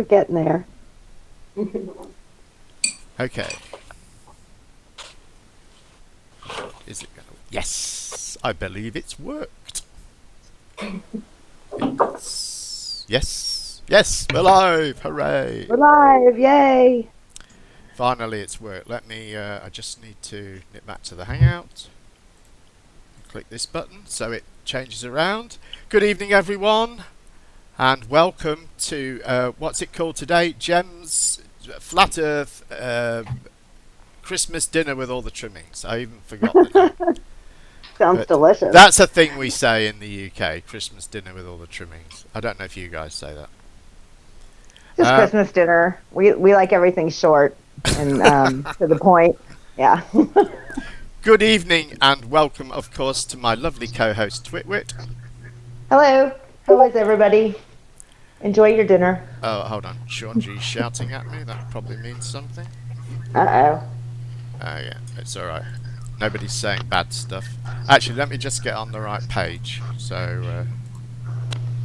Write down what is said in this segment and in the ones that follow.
We're getting there. Okay. Is it going to... Yes! I believe it's worked. Yes! Yes! We're live! Hooray! We're live! Yay! Finally it's worked. Let me... I just need to nip back to the Hangout. Click this button so it changes around. Good evening, everyone. And welcome to... what's it called today? Gem's Flat Earth... Christmas dinner with all the trimmings. I even forgot the name. Sounds delicious. That's a thing we say in the UK. Christmas dinner with all the trimmings. I don't know if you guys say that. Just Christmas dinner. We like everything short and to the point. Yeah. Good evening and welcome, of course, to my lovely co-host Twitwit. Hello. How is everybody? Enjoy your dinner. Oh, hold on. Sean G's shouting at me. That probably means something. Uh-oh. Yeah, it's alright. Nobody's saying bad stuff. Actually, let me just get on the right page. So,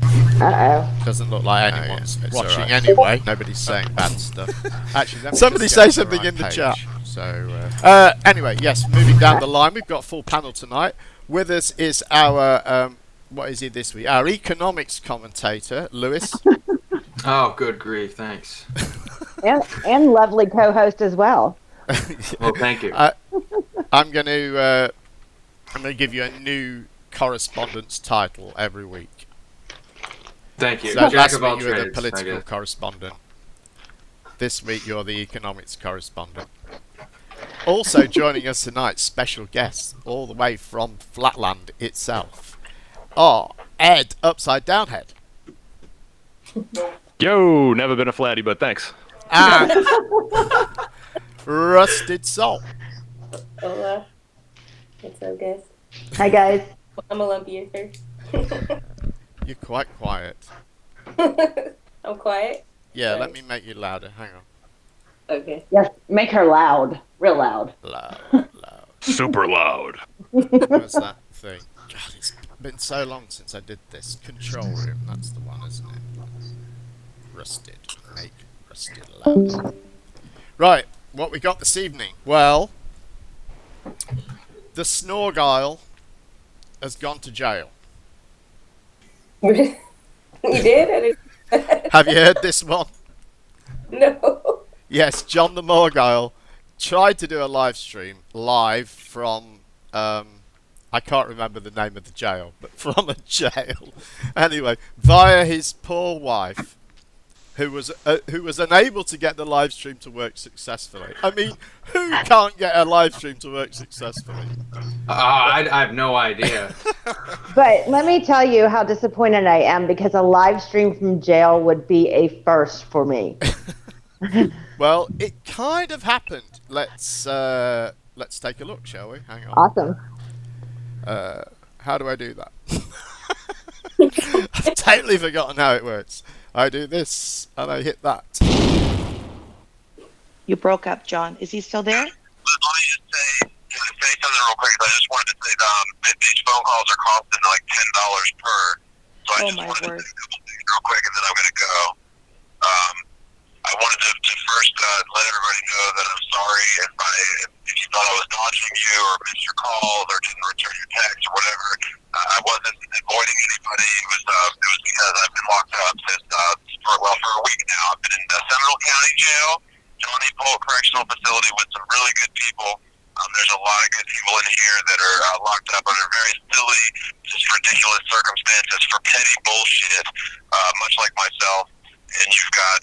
Uh-oh. doesn't look like anyone's watching anyway. Nobody's saying bad stuff. Actually, let me somebody say something in the chat. So, anyway, yes, moving down the line, we've got full panel tonight. With us is our, what is he this week? Our economics commentator, Lewis. Oh, good grief, thanks. and lovely co-host as well. Well, thank you. I'm going to give you a new correspondence title every week. Thank you. So Jack last of all week you were the trades, political correspondent. This week you're the economics correspondent. Also joining us tonight, special guests all the way from Flatland itself, are Ed Upside Down Head. Yo, never been a flatty, but thanks. And Rusted Salt. Hola. What's up, guys? Hi, guys. I'm a lumpier, sir. You're quite quiet. I'm quiet? Yeah, Sorry. let me make you louder. Hang on. Okay. Yes, make her loud. Real loud. Loud. Super loud. What's that thing? God, it's been so long since I did this. Control room, that's the one, isn't it? Rusted. Make Rusted loud. Right, what we got this evening? Well, the Snorgile has gone to jail. You did? I didn't. Have you heard this one? No. Yes, John the Morgile tried to do a live stream live from I can't remember the name of the jail, but from a jail anyway, via his poor wife, who was unable to get the live stream to work successfully. I mean, who can't get a live stream to work successfully? I have no idea. But let me tell you how disappointed I am because a live stream from jail would be a first for me. Well, it kind of happened. Let's take a look, shall we? Hang on. Awesome. How do I do that? I've totally forgotten how it works. I do this and I hit that. You broke up, John. Is he still there? Let me just say, can I say something real quick? I just wanted to say that these phone calls are costing like $10 per. So I just wanted to say a couple things real quick, and then I'm going to go. I wanted to first let everybody know that I'm sorry if you thought I was dodging you or missed your calls or didn't return your text or whatever. I wasn't avoiding anybody. It was because I've been locked up since for a week now. I've been in the Seminole County Jail, Johnny Polk Correctional Facility with some really good people. There's a lot of good people in here that are locked up under very silly, just ridiculous circumstances for petty bullshit, much like myself. And you've got,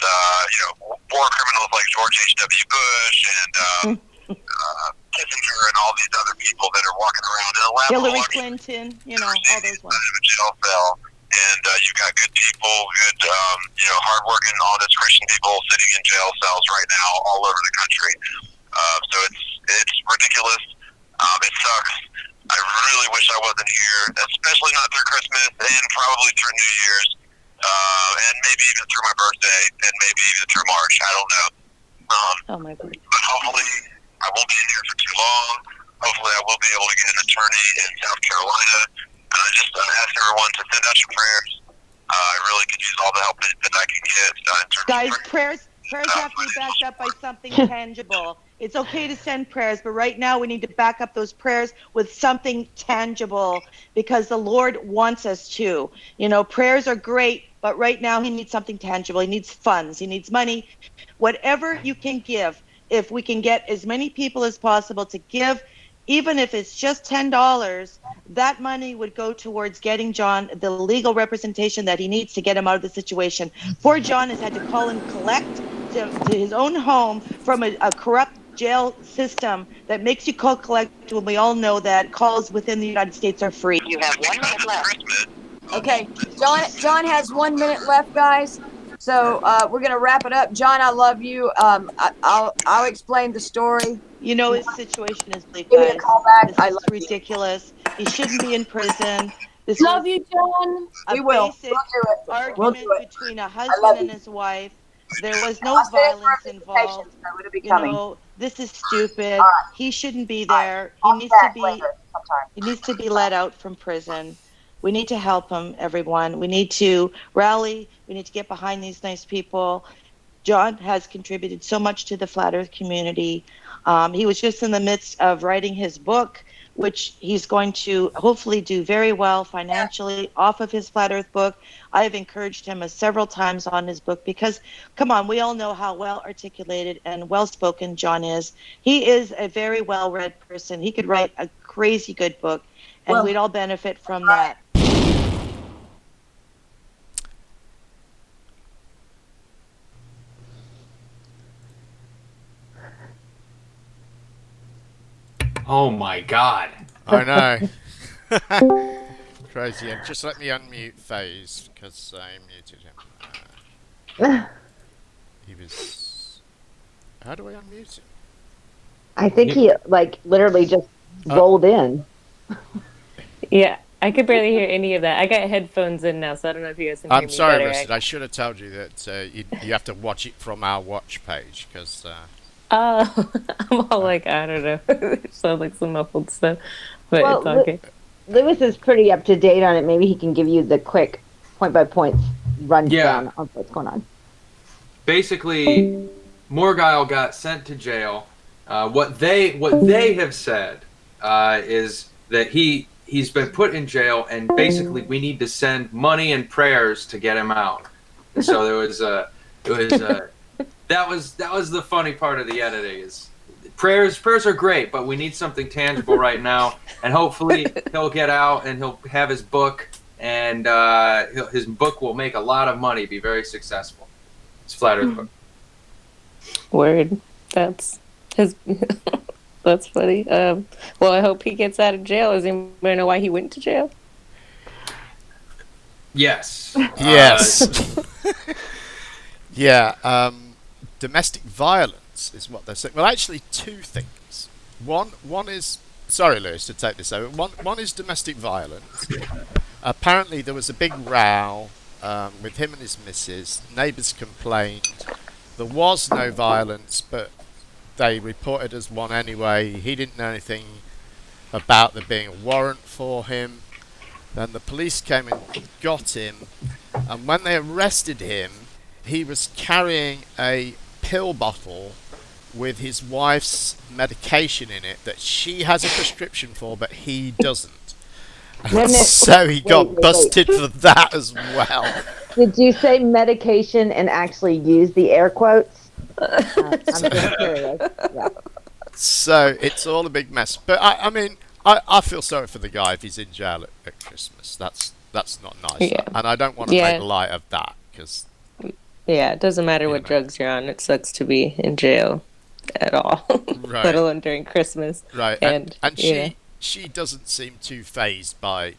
war criminals like George H.W. Bush and Kissinger and all these other people that are walking around in a lab. Hillary Clinton, all those ones. In a jail cell. And you've got good people, good, hardworking, honest Christian people sitting in jail cells right now all over the country. So it's ridiculous. It sucks. I really wish I wasn't here, especially not through Christmas and probably through New Year's. And maybe even through my birthday, and maybe even through March. I don't know. Oh my God. But hopefully, I won't be in here for too long. Hopefully, I will be able to get an attorney in South Carolina. And I just ask everyone to send out your prayers. I really could use all the help that I can get in terms of Guys, prayers have to be backed up by something tangible. It's okay to send prayers, but right now we need to back up those prayers with something tangible because the Lord wants us to. You know, prayers are great, but right now he needs something tangible. He needs funds. He needs money. Whatever you can give, if we can get as many people as possible to give, even if it's just $10, that money would go towards getting John the legal representation that he needs to get him out of the situation. Poor John has had to call and collect to his own home from a corrupt jail system that makes you call collect when we all know that calls within the United States are free. You have 1 minute left. Okay, John has 1 minute left, guys. So we're gonna wrap it up. John, I love you. I'll explain the story. You know his situation is bleak, Give me a guys. call back. This I is love you. ridiculous. He shouldn't be in prison. This Love was you, John. a We will. basic We'll argument do it. between a love husband and you. his wife. There was no I'll stay for violence a involved. visitation, so it'll be You coming. know, this is stupid. All right. He shouldn't be All right. there. I'll He be needs to back be later sometime. he needs to be let out from prison. We need to help him, everyone. We need to rally. We need to get behind these nice people. John has contributed so much to the Flat Earth community. He was just in the midst of writing his book, which he's going to hopefully do very well financially off of his Flat Earth book. I have encouraged him several times on his book because, come on, we all know how well articulated and well spoken John is. He is a very well read person. He could write a crazy good book, and we'd all benefit from that. Oh my God. I know. Crazy. And just let me unmute Phase because I muted him. He was. How do I unmute him? I think he like literally just rolled in. Yeah, I could barely hear any of that. I got headphones in now, so I don't know if you guys can hear me. I'm sorry, better. Richard. I should have told you that you have to watch it from our watch page because. Oh, I'm all like, I don't know. It sounds like some muffled stuff, but Well, it's okay. Lewis is pretty up to date on it. Maybe he can give you the quick point by point rundown of what's going on. Basically, Morgile got sent to jail. What they have said is that he's been put in jail, and basically we need to send money and prayers to get him out. And so that was the funny part of the editing is prayers are great, but we need something tangible right now, and hopefully he'll get out and he'll have his book, and his book will make a lot of money, be very successful. It's Flat Earth book. Word. That's his. That's funny. Well, I hope he gets out of jail. Does anybody know why he went to jail? Yes. Yes. Yeah. Domestic violence is what they're saying. Well, actually, two things. One is sorry, Lewis, to take this over. One is domestic violence. Apparently, there was a big row with him and his missus. Neighbours complained. There was no violence, but they reported as one anyway. He didn't know anything about there being a warrant for him. Then the police came and got him, and when they arrested him, he was carrying a pill bottle with his wife's medication in it that she has a prescription for, but he doesn't. So he got busted for that as well. Did you say medication and actually use the air quotes? I'm just curious. Yeah. So it's all a big mess. But I mean, I feel sorry for the guy if he's in jail at Christmas. That's not nice. Yeah. And I don't want to make light of that because. Yeah, it doesn't matter what drugs you're on. It sucks to be in jail at all, Right. let alone during Christmas. Right, And she doesn't seem too fazed by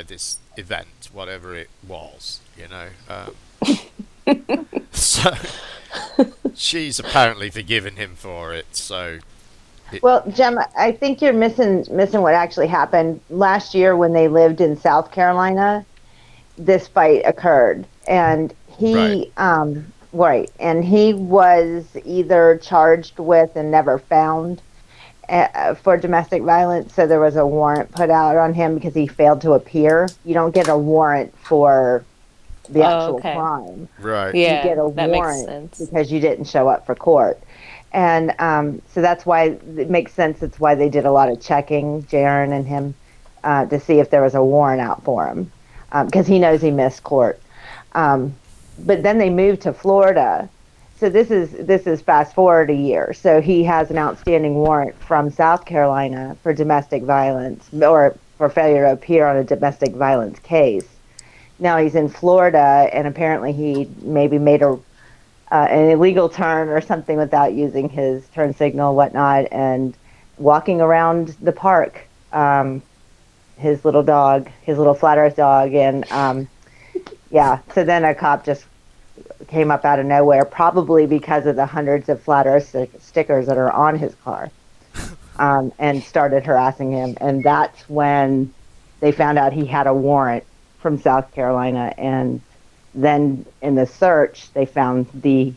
this event, whatever it was, you know. So she's apparently forgiven him for it. So. Well, Gemma, I think you're missing what actually happened last year when they lived in South Carolina. This fight occurred, and he and he was either charged with and never found for domestic violence. So there was a warrant put out on him because he failed to appear. You don't get a warrant for the Oh, actual okay. crime. Right. You get Yeah, a that makes warrant sense. because you didn't show up for court. And so that's why it makes sense. It's why they did a lot of checking, Jaron and him, to see if there was a warrant out for him, because he knows he missed court. But then they moved to Florida. So this is fast forward a year. So he has an outstanding warrant from South Carolina for domestic violence or for failure to appear on a domestic violence case. Now he's in Florida, and apparently he maybe made an illegal turn or something without using his turn signal, whatnot, and walking around the park, his little dog, his little flat Earth dog, and yeah. So then a cop just came up out of nowhere, probably because of the hundreds of flat Earth stickers that are on his car, and started harassing him. And that's when they found out he had a warrant from South Carolina, and then in the search they found the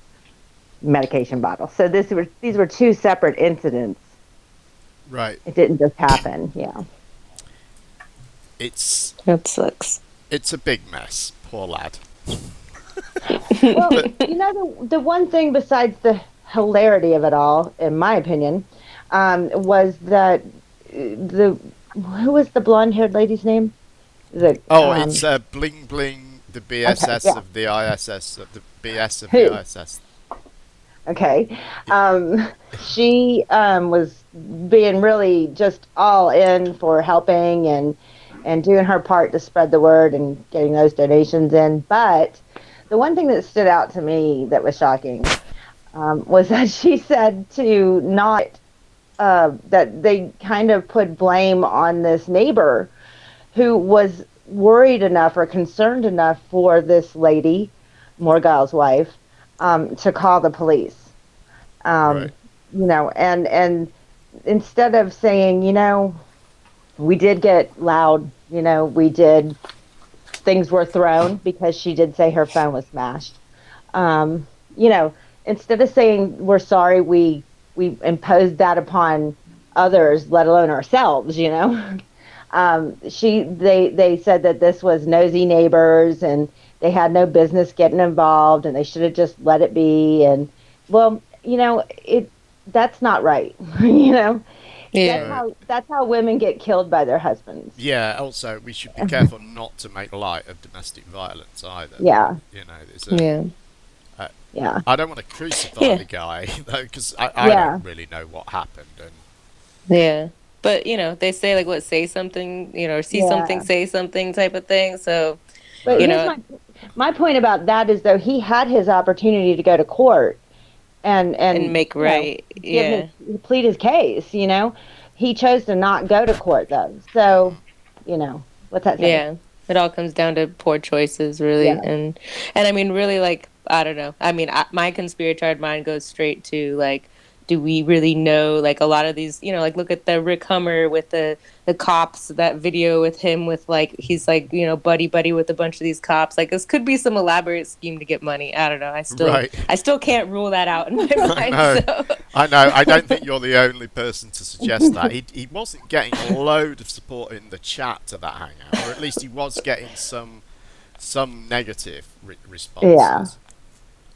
medication bottle. So these were two separate incidents. Right. It didn't just happen. Yeah. That sucks. It's a big mess. Poor lad. Well, the one thing besides the hilarity of it all, in my opinion, was that who was the blonde-haired lady's name? It's Bling Bling, the BSS okay, yeah. of the ISS, the BS of Who? the ISS. Okay. She was being really just all in for helping and doing her part to spread the word and getting those donations in. But the one thing that stood out to me that was shocking was that she said to not, that they kind of put blame on this neighbor who was worried enough or concerned enough for this lady, Morgul's wife, to call the police. Right. And instead of saying, we did get loud, things were thrown because she did say her phone was smashed. Instead of saying we're sorry, we imposed that upon others, let alone ourselves, they said that this was nosy neighbors and they had no business getting involved and they should have just let it be. And well, that's not right. Yeah. That's how women get killed by their husbands. Yeah. Also, we should be careful not to make light of domestic violence either. Yeah. Yeah. I don't want to crucify the guy though, because I don't really know what happened. And yeah. But they say like say something, or see something, say something type of thing. So, but here's my point about that is though he had his opportunity to go to court and make right, plead his case. He chose to not go to court though. So, what's that say? Yeah, it all comes down to poor choices, really, and I mean, really, like I don't know. I mean, my conspiratorial mind goes straight to like, do we really know? Like a lot of these, like look at the Rick Hummer with the cops, that video with him with like he's like buddy with a bunch of these cops. Like this could be some elaborate scheme to get money. I don't know. I still can't rule that out in my mind. I know. I don't think you're the only person to suggest that. He wasn't getting a load of support in the chat to that hangout, or at least he was getting some negative responses. Yeah.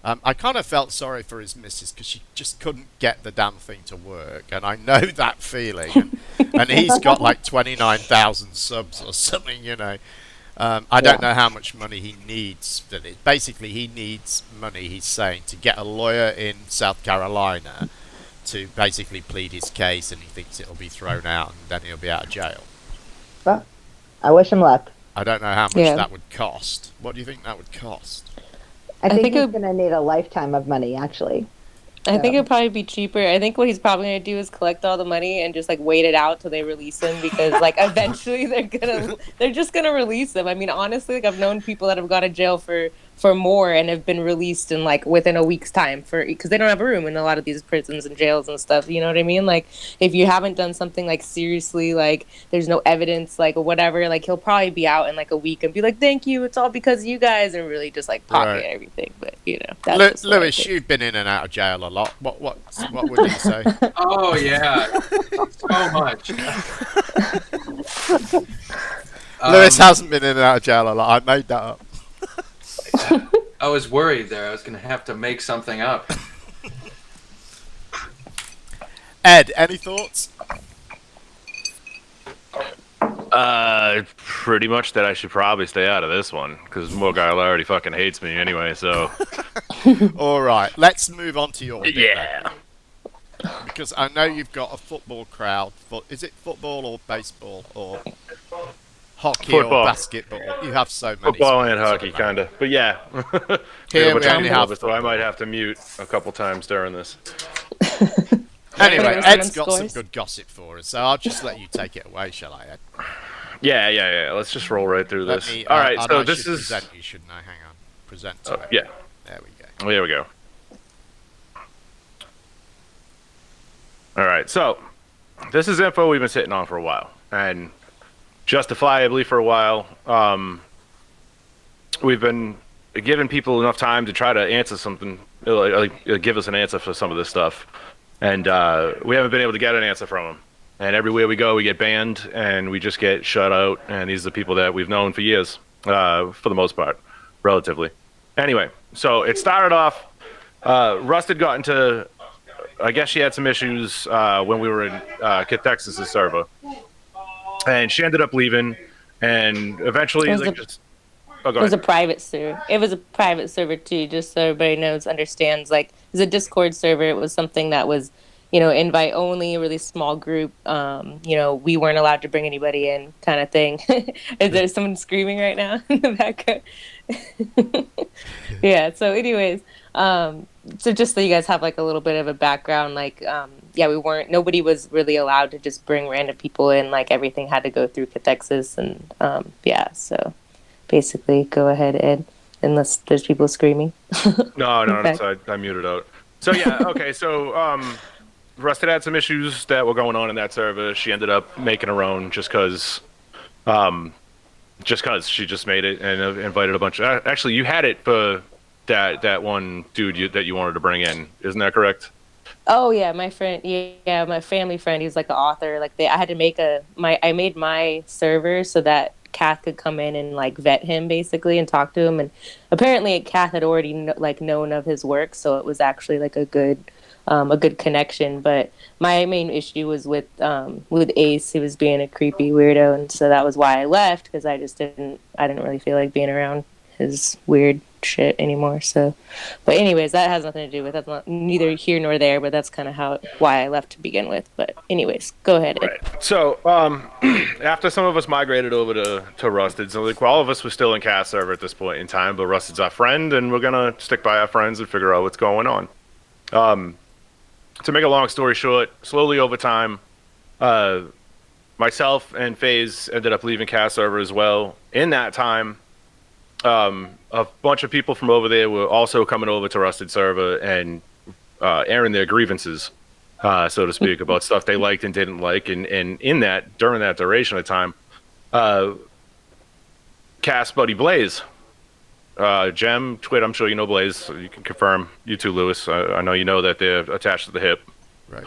I kind of felt sorry for his missus because she just couldn't get the damn thing to work, and I know that feeling. And he's got like 29,000 subs or something, I don't know how much money he needs. Basically, he needs money, he's saying, to get a lawyer in South Carolina to basically plead his case, and he thinks it'll be thrown out, and then he'll be out of jail. Well, I wish him luck. I don't know how much that would cost. What do you think that would cost? I think he's going to need a lifetime of money, actually. I think it'll probably be cheaper. I think what he's probably going to do is collect all the money and just like wait it out till they release him, because like eventually they're just going to release him. I mean, honestly, like I've known people that have gone to jail for more and have been released in like within a week's time because they don't have a room in a lot of these prisons and jails and stuff. You know what I mean? Like if you haven't done something like seriously, like there's no evidence, like or whatever, like he'll probably be out in like a week and be like, "Thank you, it's all because of you guys," and really just like pocket everything. But that's Lewis, you've been in and out of jail a lot. What would you say? Oh yeah, so much. Lewis hasn't been in and out of jail a lot. I made that up. I was worried there. I was going to have to make something up. Ed, any thoughts? Pretty much that I should probably stay out of this one because Morgile already fucking hates me anyway. So. All right, let's move on to your bit Yeah. then. Because I know you've got a football crowd. Is it football or baseball or hockey or Football. basketball? You have so many. Football and sports, hockey, kind of. But yeah. Here but we only have so I might have to mute a couple times during this. Anyway, Ed's got scores. some good gossip for us, so I'll just let you take it away, shall I, Ed? Yeah. Let's just roll right through this. All right, and so I this should is. present you, shouldn't I? Hang on. Present to it. Yeah. There we go. There we go. All right, so this is info we've been sitting on for a while, and justifiably for a while. We've been giving people enough time to try to answer something, give us an answer for some of this stuff, and we haven't been able to get an answer from them. And everywhere we go, we get banned, and we just get shut out. And these are people that we've known for years, for the most part, relatively. Anyway, so it started off. Rust had gotten to. I guess she had some issues when we were in Cathexis' server, and she ended up leaving. And eventually, it was a private server. It was a private server too, just so everybody knows, understands. Like, it was a Discord server. It was something that was, invite only, a really small group. We weren't allowed to bring anybody in, kind of thing. Is there someone screaming right now in the background? Yeah. So, anyways, so just so you guys have like a little bit of a background, nobody was really allowed to just bring random people in. Like, everything had to go through Cathexis, and so basically, go ahead, Ed, unless there's people screaming. No, I muted out. So yeah, okay, so Rusted had some issues that were going on in that server. She ended up making her own just because she just made it and invited a bunch of. Actually, you had it for that one dude that you wanted to bring in, isn't that correct? Oh yeah, my friend. Yeah, my family friend. He's like an author. Like I had to make I made my server so that Kath could come in and like vet him basically and talk to him. And apparently, Kath had already known of his work, so it was actually like a good connection. But my main issue was with Ace. He was being a creepy weirdo, and so that was why I left, because I didn't really feel like being around his weird shit anymore. So, but anyways, that has nothing to do with that's not neither here nor there. But that's kind of why I left to begin with. But anyways, go ahead. Ed. Right. So after some of us migrated over to Rusted, so like all of us were still in Cast server at this point in time, but Rusted's our friend, and we're gonna stick by our friends and figure out what's going on. To make a long story short, slowly over time, myself and FaZe ended up leaving Cast server as well. In that time, a bunch of people from over there were also coming over to Rusted server and airing their grievances, so to speak, about stuff they liked and didn't like. And in that, during that duration of time, Cast buddy Blaze, Gem, Twit, I'm sure you know Blaze, so you can confirm. You too, Lewis. I know you know that they're attached to the hip. Right.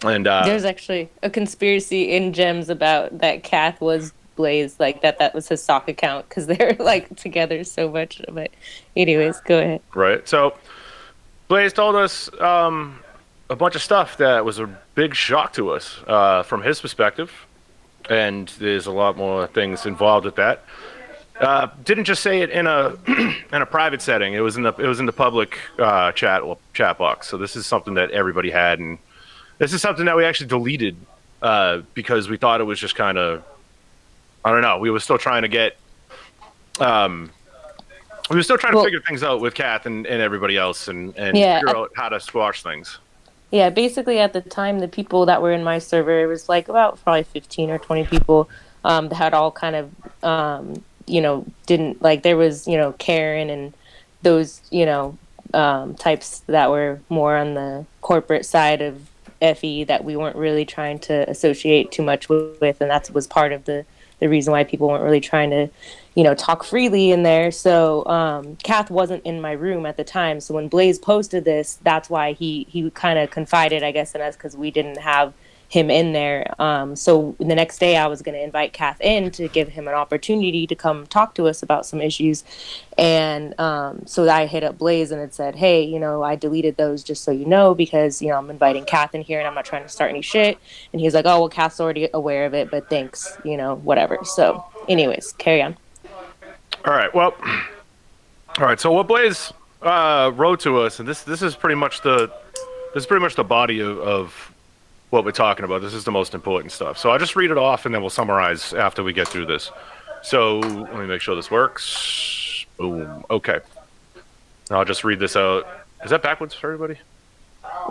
And there's actually a conspiracy in Gems about that Kath was Blaze, like that was his sock account, because they're like together so much. But anyways, go ahead. Right. So Blaze told us a bunch of stuff that was a big shock to us from his perspective, and there's a lot more things involved with that. Didn't just say it in a in a private setting. It was in the public chat box. So this is something that everybody had, and this is something that we actually deleted because we thought it was just kind of, I don't know. We were still trying to get figure things out with Kath and everybody else, and figure out how to squash things. Yeah, basically at the time, the people that were in my server, it was like about probably 15 or 20 people that had all kind of didn't like, there was, Karen and those, types that were more on the corporate side of FE that we weren't really trying to associate too much with. And that was part of the reason why people weren't really trying to, talk freely in there. So Kath wasn't in my room at the time. So when Blaze posted this, that's why he kind of confided, I guess, in us, because we didn't have him in there. So the next day I was going to invite Kath in to give him an opportunity to come talk to us about some issues. And so I hit up Blaze and it said, hey, you know, I deleted those just so you know, because, you know, I'm inviting Kath in here and I'm not trying to start any shit. And he's like, oh, well, Kath's already aware of it, but thanks, you know, whatever. So anyways, carry on. All right. Well, all right. So what Blaze wrote to us, and this is pretty much the body of what we're talking about. This is the most important stuff. So I'll just read it off, and then we'll summarize after we get through this. So let me make sure this works. Boom. Okay. I'll just read this out. Is that backwards for everybody?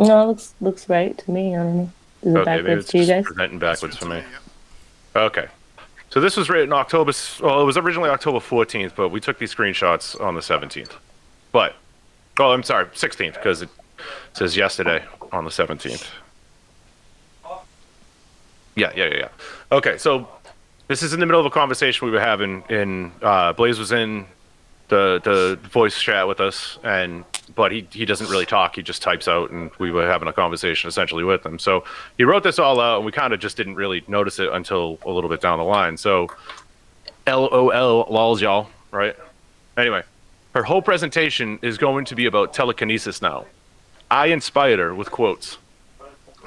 No, it looks right to me. I don't know. Is it backwards to you guys? Presenting backwards for me. Okay. So this was written October. Well, it was originally October 14th, but we took these screenshots on the 17th. But, oh, I'm sorry, 16th, because it says yesterday on the 17th. Yeah. Okay, so this is in the middle of a conversation we were having. Blaze was in the voice chat with us, but he doesn't really talk. He just types out, and we were having a conversation essentially with him. So he wrote this all out, and we kind of just didn't really notice it until a little bit down the line. So LOL, lols, y'all, right? Anyway, her whole presentation is going to be about telekinesis now. I inspired her with quotes.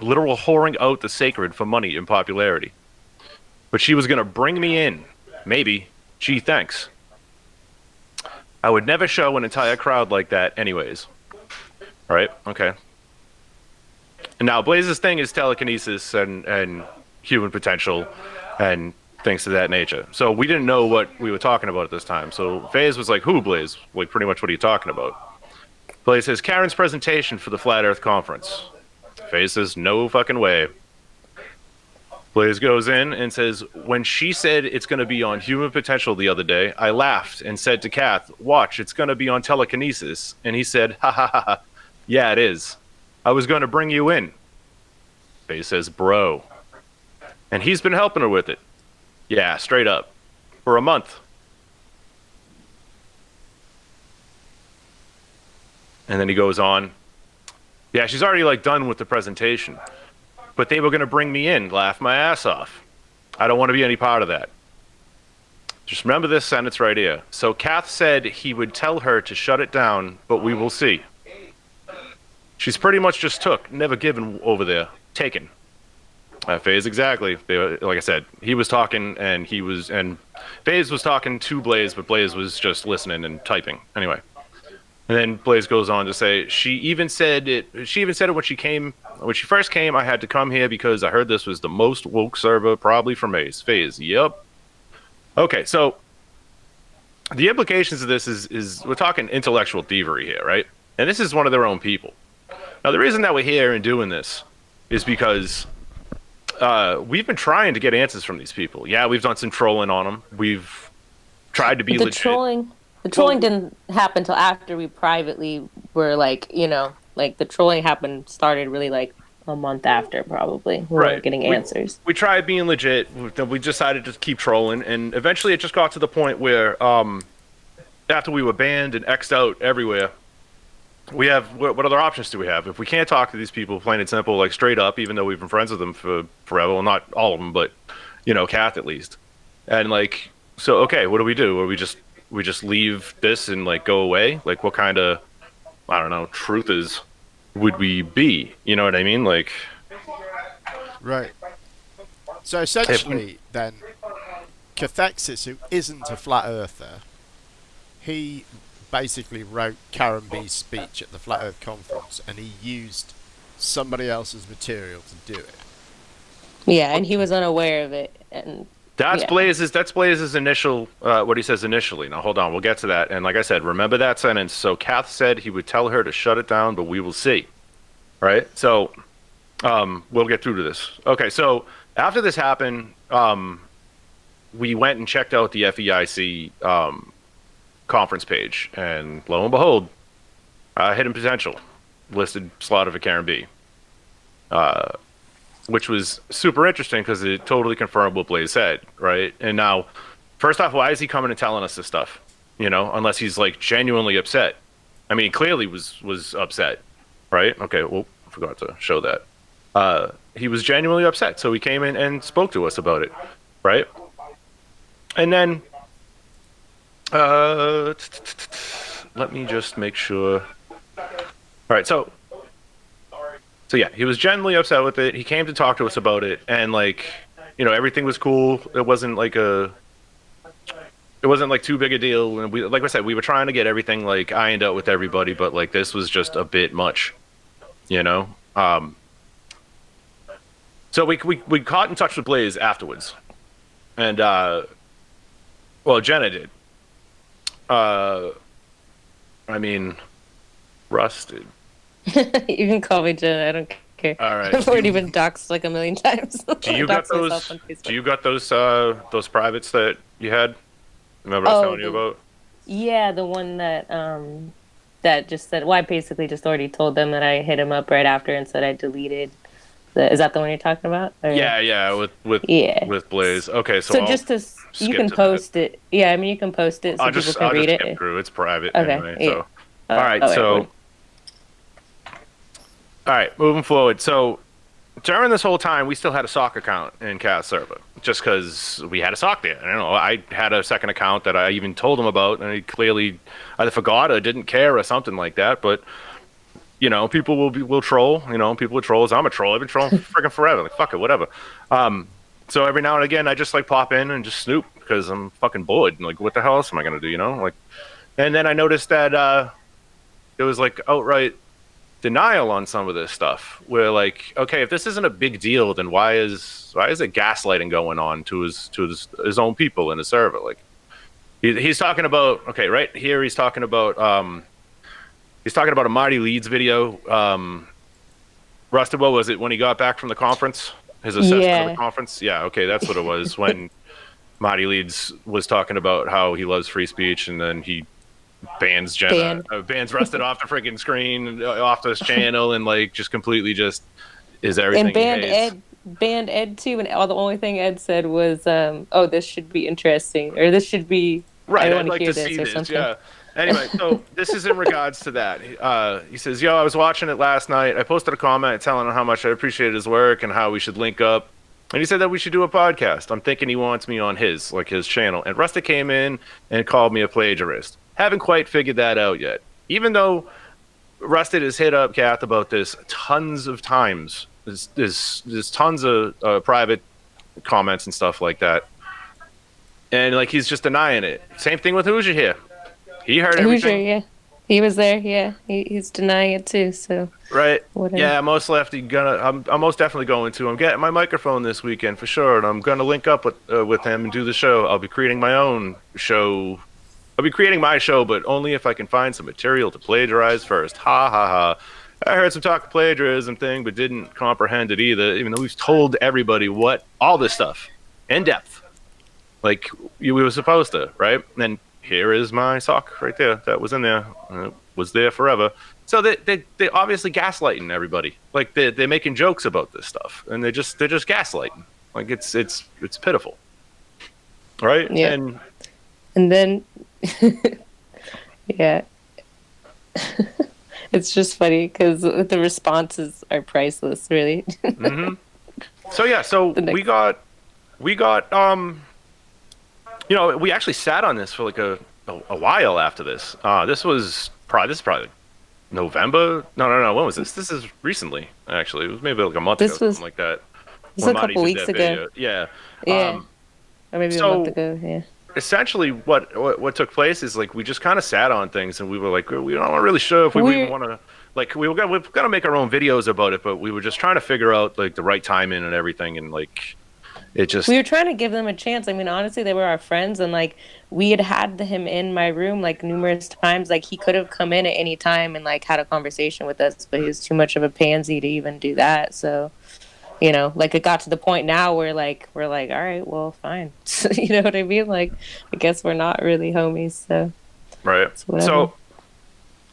Literal whoring out the sacred for money and popularity. But she was going to bring me in. Maybe. Gee, thanks. I would never show an entire crowd like that anyways. All right? Okay. And now, Blaze's thing is telekinesis and human potential and things of that nature. So we didn't know what we were talking about at this time. So FaZe was like, who, Blaze? Like, pretty much what are you talking about? Blaze says, Karen's presentation for the Flat Earth Conference. FaZe says, no fucking way. Blaze goes in and says, when she said it's going to be on human potential the other day, I laughed and said to Kath, watch, it's going to be on telekinesis. And he said, ha ha ha ha, yeah, it is. I was going to bring you in. FaZe says, bro. And he's been helping her with it. Yeah, straight up. For a month. And then he goes on. Yeah, she's already like done with the presentation. But they were going to bring me in, laugh my ass off. I don't want to be any part of that. Just remember this sentence right here. So Kath said he would tell her to shut it down, but we will see. She's pretty much just took, never given over there, taken. FaZe, exactly. Like I said, he was talking and FaZe was talking to Blaze, but Blaze was just listening and typing. Anyway. And then Blaze goes on to say, she even said it when she first came, I had to come here because I heard this was the most woke server probably from FaZe. Yep. Okay, so the implications of this is we're talking intellectual thievery here, right? And this is one of their own people. Now, the reason that we're here and doing this is because we've been trying to get answers from these people. Yeah, we've done some trolling on them. We've tried to be legit. The trolling didn't happen until after we privately were like, you know, like the trolling started really like a month after probably. We were getting answers. We tried being legit. We decided to keep trolling, and eventually it just got to the point where after we were banned and X'd out everywhere, we have what other options do we have? If we can't talk to these people, plain and simple, like straight up, even though we've been friends with them for forever, well, not all of them, but you know, Kath at least, and like, so okay, what do we do? Or we just leave this and like go away? Like, what kind of, I don't know, truth would we be? You know what I mean? Like, right. So essentially, then, Cathexis, who isn't a flat earther, he basically wrote Karen B's speech at the Flat Earth Conference, and he used somebody else's material to do it. Yeah, and he was unaware of it, and That's Blaze's initial, what he says initially. Now, hold on, we'll get to that. And like I said, remember that sentence. So Kath said he would tell her to shut it down, but we will see. Right? So we'll get through to this. Okay, so after this happened, we went and checked out the FEIC conference page. And lo and behold, hidden potential listed slotted for Karen B. Which was super interesting because it totally confirmed what Blaze said, right? And now, first off, why is he coming and telling us this stuff? You know, unless he's like genuinely upset. I mean, he clearly was upset, right? Okay, well, I forgot to show that. he was genuinely upset. So he came in and spoke to us about it, right? And then, let me just make sure. All right, so yeah, he was genuinely upset with it. He came to talk to us about it, and like, everything was cool. It wasn't like too big a deal. And like I said, we were trying to get everything like ironed out with everybody, but like this was just a bit much, So we caught in touch with Blaze afterwards, and well, Jenna did. I mean, Rusted. You can call me Jen. I don't care. All right. I've already been doxxed like a million times. Do you got those? Do you got those privates that you had? Remember I was telling you about? Yeah, the one that that just said. Well, I basically just already told them that I hit him up right after and said I deleted. Is that the one you're talking about? Or? Yeah, with Blaze. Okay, so you can post it. Yeah, I mean you can post it so people can read it. Skip through. It's private okay. anyway. So, all right, all right, moving forward. So during this whole time, we still had a sock account in Cass server, just because we had a sock there. I don't know. I had a second account that I even told him about, and he clearly either forgot or didn't care or something like that. But people will troll. People will troll. I'm a troll. I've been trolling freaking forever. Like fuck it, whatever. So every now and again, I just like pop in and just snoop because I'm fucking bored. Like what the hell else am I gonna do? Like, and then I noticed that there was like outright denial on some of this stuff. Where like, okay, if this isn't a big deal, then why is it gaslighting going on to his own people in his server? Like, he's talking about right here. He's talking about a Marty Leeds video. Rusted, what was it when he got back from the conference? His assessment of the conference? Yeah, okay, that's what it was. When Marty Leeds was talking about how he loves free speech, and then he bans Jenna, bans Rusted off the freaking screen, off this channel, and like just completely just is everything. And banned Ed too, and the only thing Ed said was, "Oh, this should be interesting," or "This should be." Right, I'd like to see this. Something. Yeah. Anyway, so this is in regards to that. He says, "Yo, I was watching it last night. I posted a comment telling him how much I appreciated his work and how we should link up. And he said that we should do a podcast. I'm thinking he wants me on his channel." And Rusty came in and called me a plagiarist. Haven't quite figured that out yet. Even though Rusted has hit up Kath about this tons of times. There's tons of private comments and stuff like that. And like he's just denying it. Same thing with Hoosier here. He heard everything. Hoosier, yeah. He was there, yeah. He's denying it too, so. Right. Whatever. Yeah, I'm most definitely going to. I'm getting my microphone this weekend for sure, and I'm gonna link up with him and do the show. I'll be creating my own show. I'll be creating my show, but only if I can find some material to plagiarize first. Ha ha ha. I heard some talk of plagiarism thing, but didn't comprehend it either, even though we've told everybody all this stuff in depth. Like we were supposed to, right? And here is my sock right there. That was in there. It was there forever. So they obviously gaslighting everybody. Like they're making jokes about this stuff, and they're just gaslighting. Like it's pitiful, right? Yeah. And then, yeah, it's just funny because the responses are priceless, really. Mm-hmm. So yeah, we got we actually sat on this for like a while after this. This is probably November. No. When was this? This is recently, actually. It was maybe like a month ago, something like that. This was a couple weeks ago. Yeah. Yeah. Or maybe a month ago. Yeah. Essentially, what took place is like we just kind of sat on things, and we were like, we're not really sure if we even want to. Like we're gonna make our own videos about it, but we were just trying to figure out like the right timing and everything, and like. We were trying to give them a chance. I mean, honestly, they were our friends, and like we had him in my room like numerous times. Like he could have come in at any time and like had a conversation with us, but he was too much of a pansy to even do that. So, like it got to the point now where like we're like, all right, well, fine. You know what I mean? Like, I guess we're not really homies. So, right. So,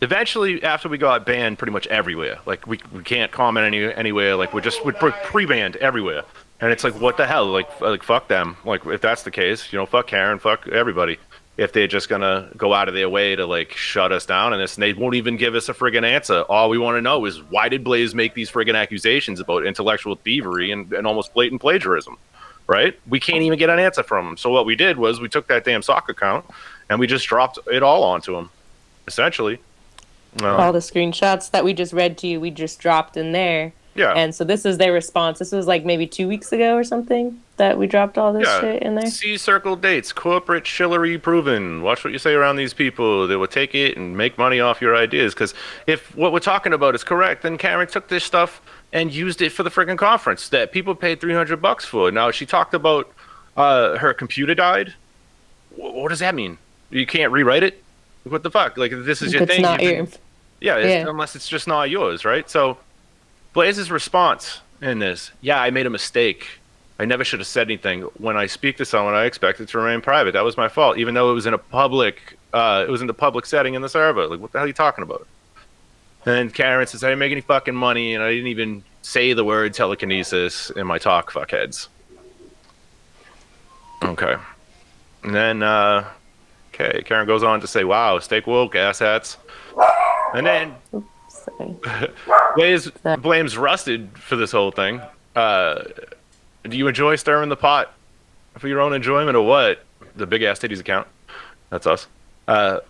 eventually, after we got banned pretty much everywhere, like we can't comment anywhere. Like we're pre-banned everywhere. And it's like, what the hell? Like fuck them. Like, if that's the case, fuck Karen, fuck everybody. if they're just gonna go out of their way to like shut us down on this, and they won't even give us a friggin' answer. All we want to know is why did Blaze make these friggin' accusations about intellectual thievery and almost blatant plagiarism, right? We can't even get an answer from them. So what we did was we took that damn sock account and we just dropped it all onto them, essentially. All the screenshots that we just read to you, we just dropped in there. Yeah. And so this is their response. This was like maybe 2 weeks ago or something that we dropped all this shit in there. See circle dates, corporate shillery proven. Watch what you say around these people. They will take it and make money off your ideas. Because if what we're talking about is correct, then Karen took this stuff and used it for the freaking conference that people paid $300 for. Now, she talked about her computer died. What does that mean? You can't rewrite it? What the fuck? Like, this is your It's thing. not your... Unless it's just not yours, right? So Blaze's response in this, I made a mistake. I never should have said anything. When I speak to someone, I expect it to remain private. That was my fault, even though it was in a public, it was in the public setting in the server. Like, what the hell are you talking about? And Karen says, I didn't make any fucking money, and I didn't even say the word telekinesis in my talk, fuckheads. Okay. And then, Karen goes on to say, wow, steak woke, asshats. And then Blaze blames Rusted for this whole thing. Do you enjoy stirring the pot for your own enjoyment or what? The Big Ass Titties account. That's us.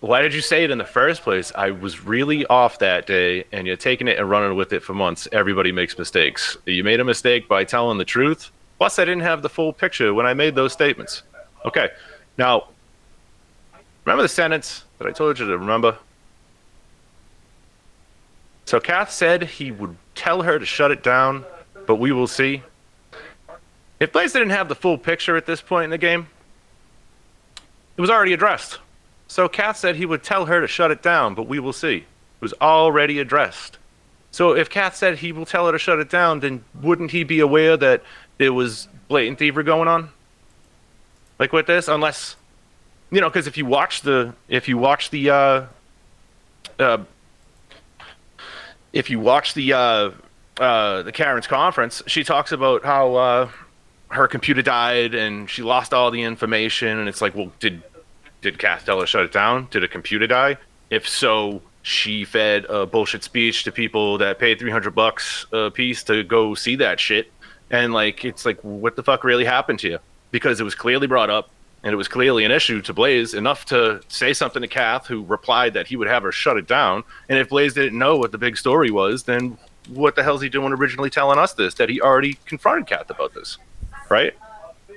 Why did you say it in the first place? I was really off that day, and you're taking it and running with it for months. Everybody makes mistakes. You made a mistake by telling the truth. Plus, I didn't have the full picture when I made those statements. Okay. Now, remember the sentence that I told you to remember? So Kath said he would tell her to shut it down, but we will see. If Blaze didn't have the full picture at this point in the game, it was already addressed. So Kath said he would tell her to shut it down, but we will see. It was already addressed. So if Kath said he will tell her to shut it down, then wouldn't he be aware that there was blatant thievery going on? Like with this, unless, because if you watch the Karen's conference, she talks about how her computer died and she lost all the information, and it's like, well, did Kath tell her to shut it down? Did a computer die? If so, she fed a bullshit speech to people that paid $300 a piece to go see that shit, and like, it's like, what the fuck really happened to you? Because it was clearly brought up, and it was clearly an issue to Blaze, enough to say something to Kath, who replied that he would have her shut it down. And if Blaze didn't know what the big story was, then what the hell's he doing originally telling us this, that he already confronted Kath about this, right?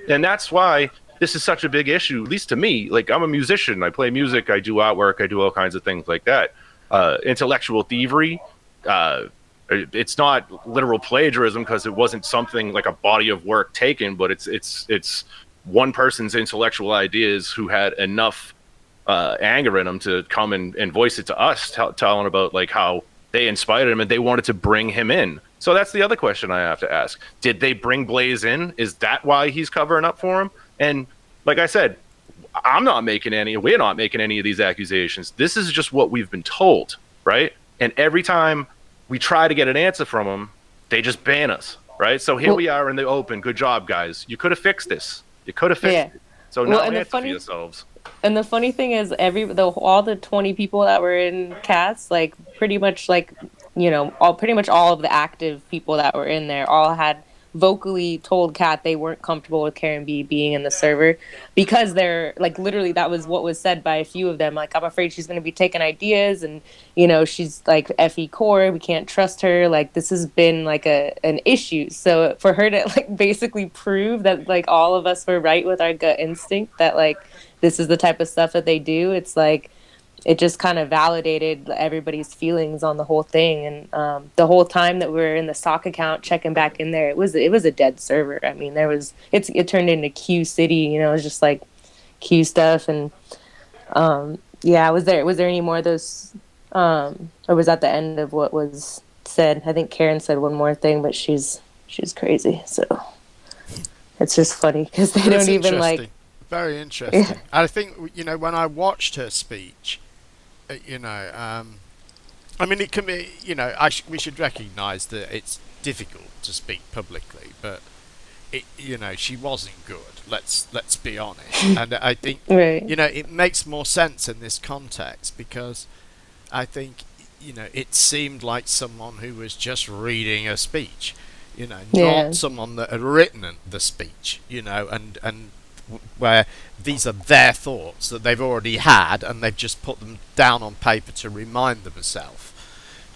And that's why this is such a big issue, at least to me. Like, I'm a musician, I play music, I do artwork, I do all kinds of things like that. Intellectual thievery, it's not literal plagiarism because it wasn't something like a body of work taken, but it's one person's intellectual ideas who had enough anger in them to come and voice it to us, telling about like how they inspired him and they wanted to bring him in. So that's the other question I have to ask. Did they bring Blaze in? Is that why he's covering up for him? And like I said, we're not making any of these accusations. This is just what we've been told, right? And every time we try to get an answer from them, they just ban us, right? So here we are in the open. Good job, guys. You could have fixed this. You could have fixed it. So now answer for yourselves. And the funny thing is, all the 20 people that were in Cats, like pretty much like, pretty much all of the active people that were in there all had vocally told Kat they weren't comfortable with Karen B being in the server because they're like, literally that was what was said by a few of them. Like, I'm afraid she's going to be taking ideas, and she's like FE core, we can't trust her. Like, this has been like an issue. So for her to like basically prove that like all of us were right with our gut instinct that like this is the type of stuff that they do, it's like it just kind of validated everybody's feelings on the whole thing. And the whole time that we were in the sock account checking back in there, it was a dead server. I mean, it turned into Q City, it was just like Q stuff. And was there any more of those, or was that the end of what was said? I think Karen said one more thing, but she's crazy. So it's just funny because they don't even like. Very interesting. Yeah. I think, when I watched her speech, I mean, it can be, we should recognise that it's difficult to speak publicly, but, she wasn't good. Let's be honest. And I think Right. it makes more sense in this context because I think it seemed like someone who was just reading a speech, Yeah. not someone that had written the speech, and where these are their thoughts that they've already had and they've just put them down on paper to remind themselves.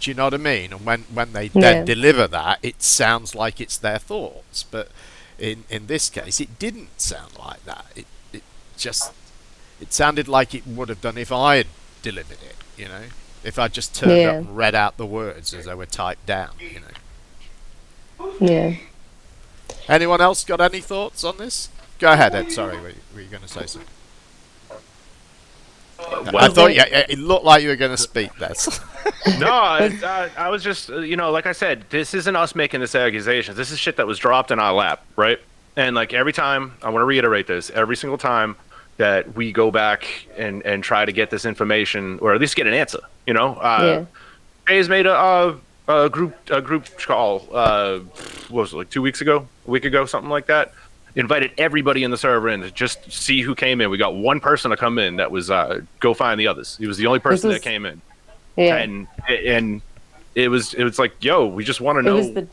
Do you know what I mean? And when they then deliver that, it sounds like it's their thoughts, but in this case, it didn't sound like that. It sounded like it would have done if I had delivered it. If I just turned up and read out the words as they were typed down. Yeah. Anyone else got any thoughts on this? Go ahead, Ed. Sorry, were you going to say something? I thought it looked like you were going to speak there. No, I was just, like I said, this isn't us making this accusation. This is shit that was dropped in our lap, right? And like every time, I want to reiterate this, every single time that we go back and try to get this information, or at least get an answer, Hayes made a group call, what was it, like 2 weeks ago, a week ago, something like that. Invited everybody in the server in to just see who came in. We got one person to come in that was go find the others. He was the only person that came in. Yeah. And it was like, yo, we just want to know.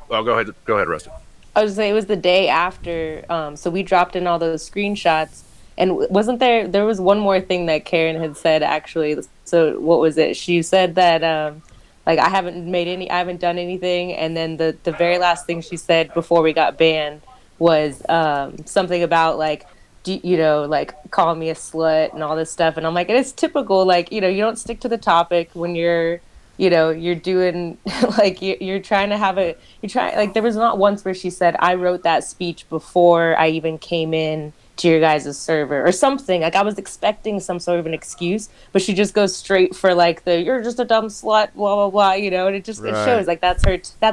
Oh, go ahead, Rusty. I was saying it was the day after. So we dropped in all those screenshots, and wasn't there was one more thing that Karen had said actually. So what was it? She said that like I haven't done anything, and then the very last thing she said before we got banned was something about like like call me a slut and all this stuff, and I'm like, it's typical, like you don't stick to the topic when you're you're doing like you're trying to have like there was not once where she said I wrote that speech before I even came in to your guys' server or something. Like I was expecting some sort of an excuse, but she just goes straight for like you're just a dumb slut, blah blah blah, and it just it shows like that's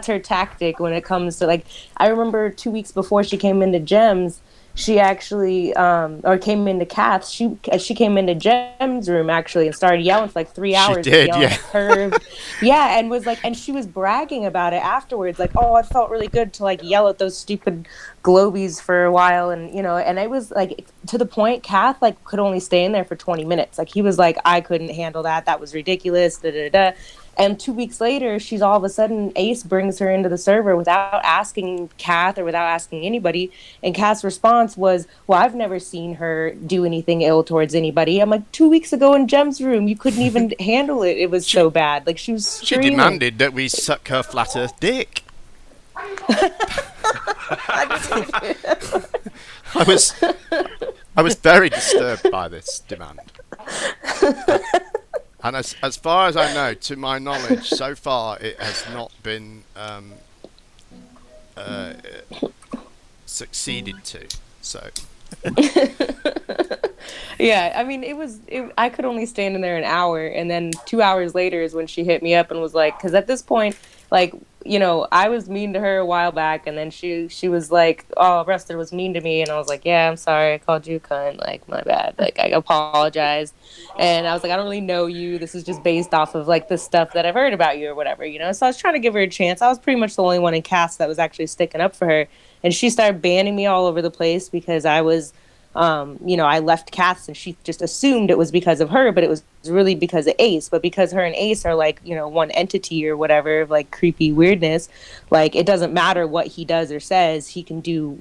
her tactic when it comes to like I remember 2 weeks before she came into Gems, she actually or came into Kath's, she came into Jem's room actually and started yelling for like 3 hours. She did, yelling at her. Yeah, and was like, and she was bragging about it afterwards, like, oh, it felt really good to like yell at those stupid globies for a while, and and it was like to the point Kath like could only stay in there for 20 minutes. Like he was like, I couldn't handle that. That was ridiculous. Da da da. And 2 weeks later, she's all of a sudden, Ace brings her into the server without asking Kath or without asking anybody. And Kath's response was, well, I've never seen her do anything ill towards anybody. I'm like, 2 weeks ago in Jem's room, you couldn't even handle it. It was so bad. Like, she was screaming. She demanded that we suck her flat earth dick. I was very disturbed by this demand. And as far as I know, to my knowledge, so far it has not been succeeded to. So. Yeah, I mean, I could only stand in there an hour, and then 2 hours later is when she hit me up and was like, because at this point, like, I was mean to her a while back, and then she was like, oh, Rusted was mean to me, and I was like, yeah, I'm sorry, I called you a cunt, like, my bad, like, I apologize, and I was like, I don't really know you, this is just based off of, like, the stuff that I've heard about you or whatever, so I was trying to give her a chance. I was pretty much the only one in cast that was actually sticking up for her, and she started banning me all over the place because I was I left Cass, and she just assumed it was because of her, but it was really because of Ace. But because her and Ace are like, one entity or whatever, like creepy weirdness, like it doesn't matter what he does or says, he can do,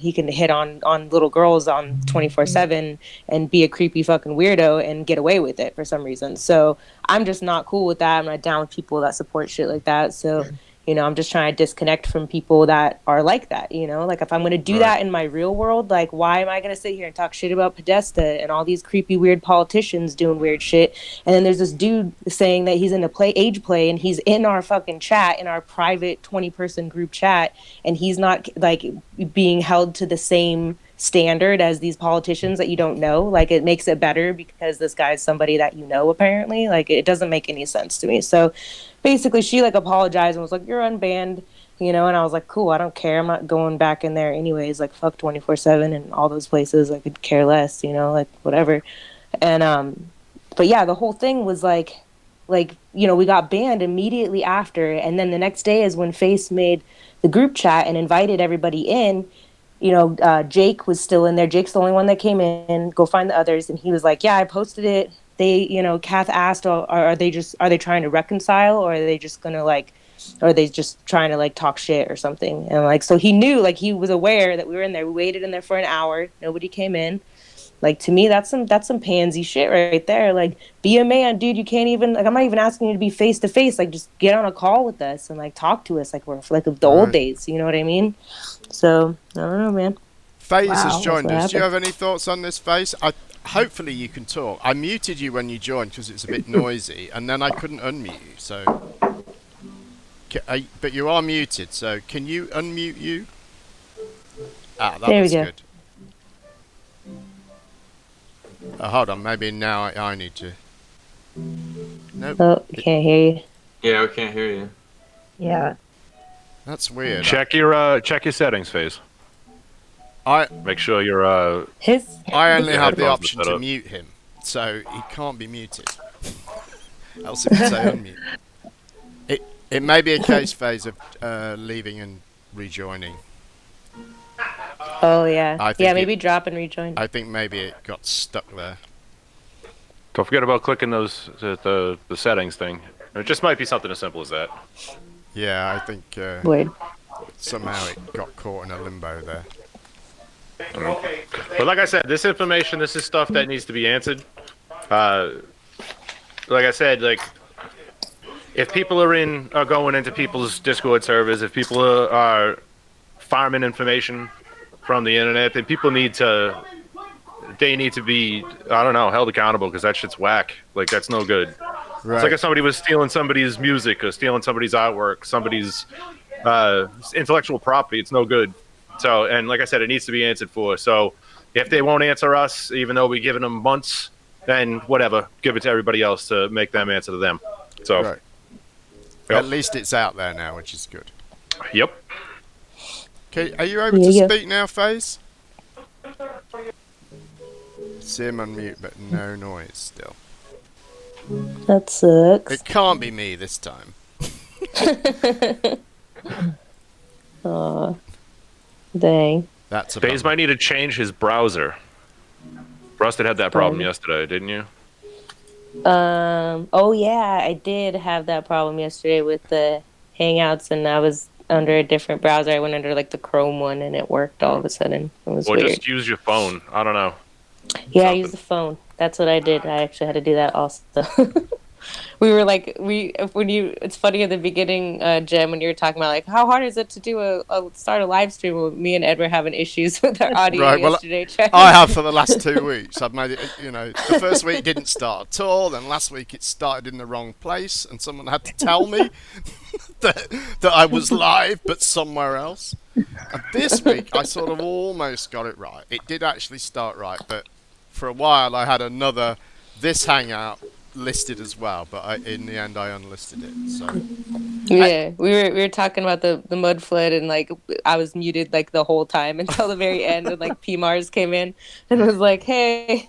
he can hit on little girls on 24/7 and be a creepy fucking weirdo and get away with it for some reason. So I'm just not cool with that. I'm not down with people that support shit like that. So I'm just trying to disconnect from people that are like that, like if I'm going to do that in my real world, like why am I going to sit here and talk shit about Podesta and all these creepy, weird politicians doing weird shit? And then there's this dude saying that he's into age play, and he's in our fucking chat, in our private 20-person group chat, and he's not like being held to the same standard as these politicians that you don't know. Like it makes it better because this guy's somebody that apparently. Like it doesn't make any sense to me. So basically she like apologized and was like, you're unbanned, and I was like, cool, I don't care, I'm not going back in there anyways, like fuck 24/7 and all those places, I could care less, like whatever. And but yeah, the whole thing was like like, we got banned immediately after. And then the next day is when Face made the group chat and invited everybody in. Jake was still in there. Jake's the only one that came in. Go find the others. And he was like, yeah, I posted it. They, Kath asked, are they trying to reconcile, or are they just gonna or are they just trying to like talk shit or something? And like, so he knew, like, he was aware that we were in there. We waited in there for an hour. Nobody came in. Like, to me, that's some pansy shit right there. Like, be a man, dude. You can't even, like, I'm not even asking you to be face to face. Like, just get on a call with us and like talk to us like we're like the old days. You know what I mean? So I don't know, man. FaZe has joined us. Do you have any thoughts on this, FaZe? Hopefully you can talk. I muted you when you joined because it's a bit noisy, and then I couldn't unmute you. So, but you are muted. So can you unmute you? That was good. Hold on, maybe now I need to. Nope. Oh, can't hear you. Yeah, we can't hear you. Yeah. That's weird. Check your settings, FaZe. Make sure you're I only have the option to mute him, so he can't be muted. Else it would say unmute. It may be a case, FaZe, of leaving and rejoining. Oh yeah. Yeah, maybe drop and rejoin. I think maybe it got stuck there. Don't forget about clicking the settings thing. It just might be something as simple as that. Yeah, I think Weird. Somehow it got caught in a limbo there. But like I said, this is stuff that needs to be answered. Like I said, like, if people are going into people's Discord servers, if people are farming information from the internet, then people need to be, I don't know, held accountable, because that shit's whack. Like, that's no good. Right. It's like if somebody was stealing somebody's music or stealing somebody's artwork, somebody's intellectual property. It's no good. So, and like I said, it needs to be answered for. So if they won't answer us, even though we've given them months, then whatever, give it to everybody else to make them answer to them. So, right. At least it's out there now, which is good. Yep. Okay, are you able to speak now, FaZe? See him unmute, but no noise still. That sucks. It can't be me this time. Aw. Dang. That's a FaZe might need to change his browser. Rusted had that problem yesterday, didn't you? Oh yeah, I did have that problem yesterday with the Hangouts, and I was under a different browser. I went under like the Chrome one, and it worked all of a sudden. It was weird. Or just use your phone. I don't know. Yeah, I used the phone. That's what I did. I actually had to do that also. We were like, it's funny in the beginning, Jem, when you were talking about like, how hard is it to do start a live stream? Me and Ed were having issues with our audio yesterday. I have for the last 2 weeks. I've made it, the first week didn't start at all, then last week it started in the wrong place, and someone had to tell me that I was live, but somewhere else. And this week, I sort of almost got it right. It did actually start right, but for a while I had this Hangout listed as well, but in the end I unlisted it. So yeah, we were talking about the mud flood, and like I was muted like the whole time until the very end, and like P-Mars came in and was like, "Hey,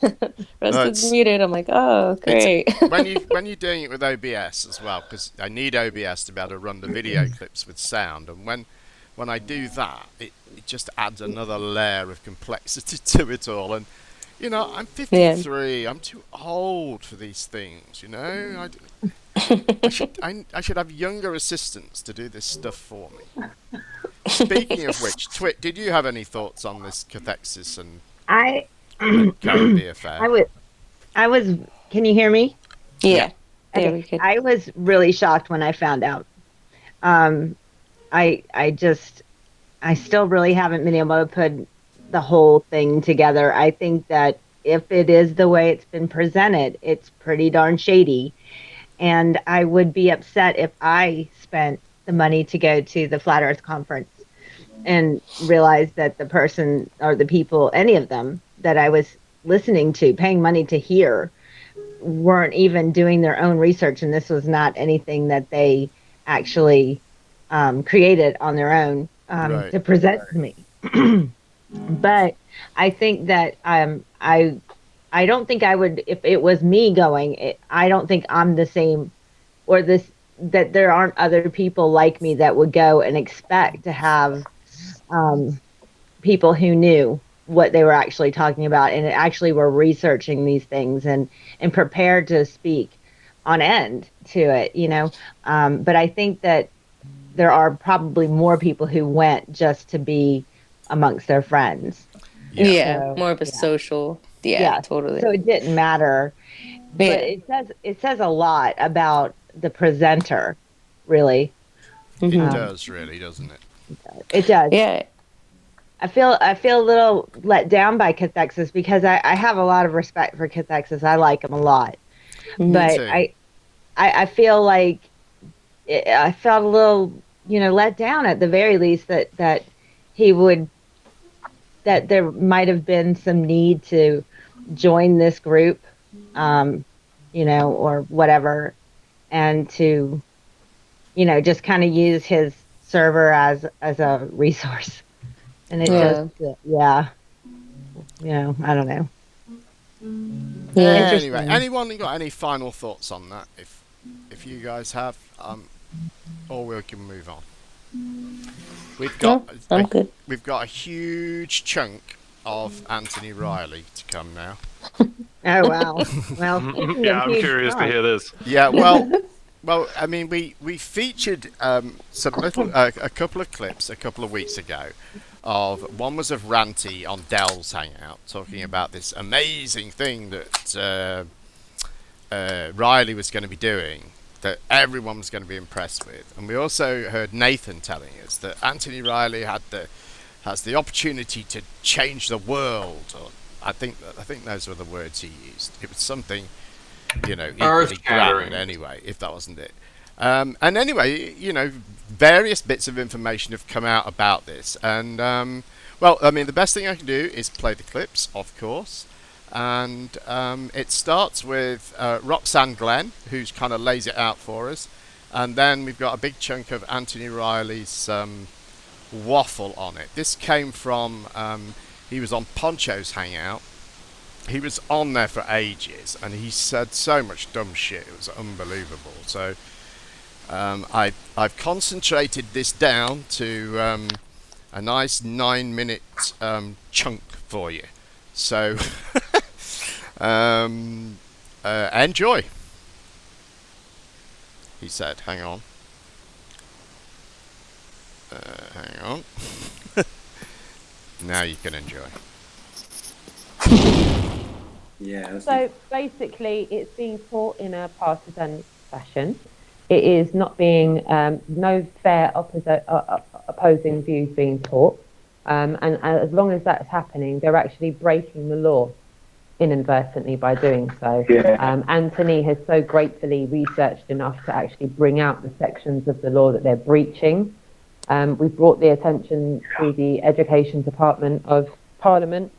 Rusted's muted." I'm like, "Oh, great." when you're doing it with OBS as well, because I need OBS to be able to run the video clips with sound, and when I do that, it just adds another layer of complexity to it all. And I'm 53. Yeah. I'm too old for these things. I should have younger assistants to do this stuff for me. Speaking of which, Twit, did you have any thoughts on this cathexis and current affair? I was. Can you hear me? Yeah. Okay. I was really shocked when I found out. I still really haven't been able to put the whole thing together. I think that if it is the way it's been presented, it's pretty darn shady. And I would be upset if I spent the money to go to the Flat Earth Conference and realized that the person or the people, any of them that I was listening to, paying money to hear, weren't even doing their own research. And this was not anything that they actually created on their own to present to me. But I think that I don't think I would, if it was me going, I don't think I'm the same or this, that there aren't other people like me that would go and expect to have people who knew what they were actually talking about and actually were researching these things and prepared to speak on end to it, you know. But I think that there are probably more people who went just to be amongst their friends. Yeah, So, more of a yeah. social. Yeah, Yeah. totally. So it didn't matter, but Yeah. it says a lot about the presenter, really. It Hmm. does really, doesn't it? It does. Yeah. I feel a little let down by cathexis because I have a lot of respect for cathexis. I like him a lot, Me Hmm. but too. I feel like I felt a little, you know, let down at the very least that he would, that there might have been some need to join this group, um, you know, or whatever, and to, you know, just kind of use his server as a resource. And it just, Yeah. yeah, you know, I don't know. Yeah. Anyway, Interesting. anyone got any final thoughts on that? If you guys have, or we can move on. We've got No, I'm good. we've got a huge chunk of Anthony Riley to come now. Oh wow. Well, speaking Yeah, of I'm huge curious to chunks, hear this. Yeah, well, I mean, we featured some little a couple of clips a couple of weeks ago. Of one was of Ranty on Dell's Hangout talking about this amazing thing that Riley was going to be doing, that everyone was going to be impressed with, and we also heard Nathan telling us that Anthony Riley has the opportunity to change the world. Or I think those were the words he used. It was something, you know, equally Earth-shattering. grand anyway, if that wasn't it. And anyway, you know, various bits of information have come out about this. And, well, I mean, the best thing I can do is play the clips, of course. And it starts with Roxanne Glenn, who's kind of lays it out for us. And then we've got a big chunk of Anthony Riley's waffle on it. This came from, he was on Poncho's Hangout. He was on there for ages, and he said so much dumb shit. It was unbelievable. So I've concentrated this down to a nice 9-minute chunk for you. So enjoy. He said, "Hang on, hang on." Now you can enjoy. Yeah. So basically, it's being taught in a partisan fashion. It is not being no fair opposing views being taught, and as long as that's happening, they're actually breaking the law inadvertently by doing so. Yeah. Anthony has so gratefully researched enough to actually bring out the sections of the law that they're breaching. We've brought the attention to the Education Department of Parliament.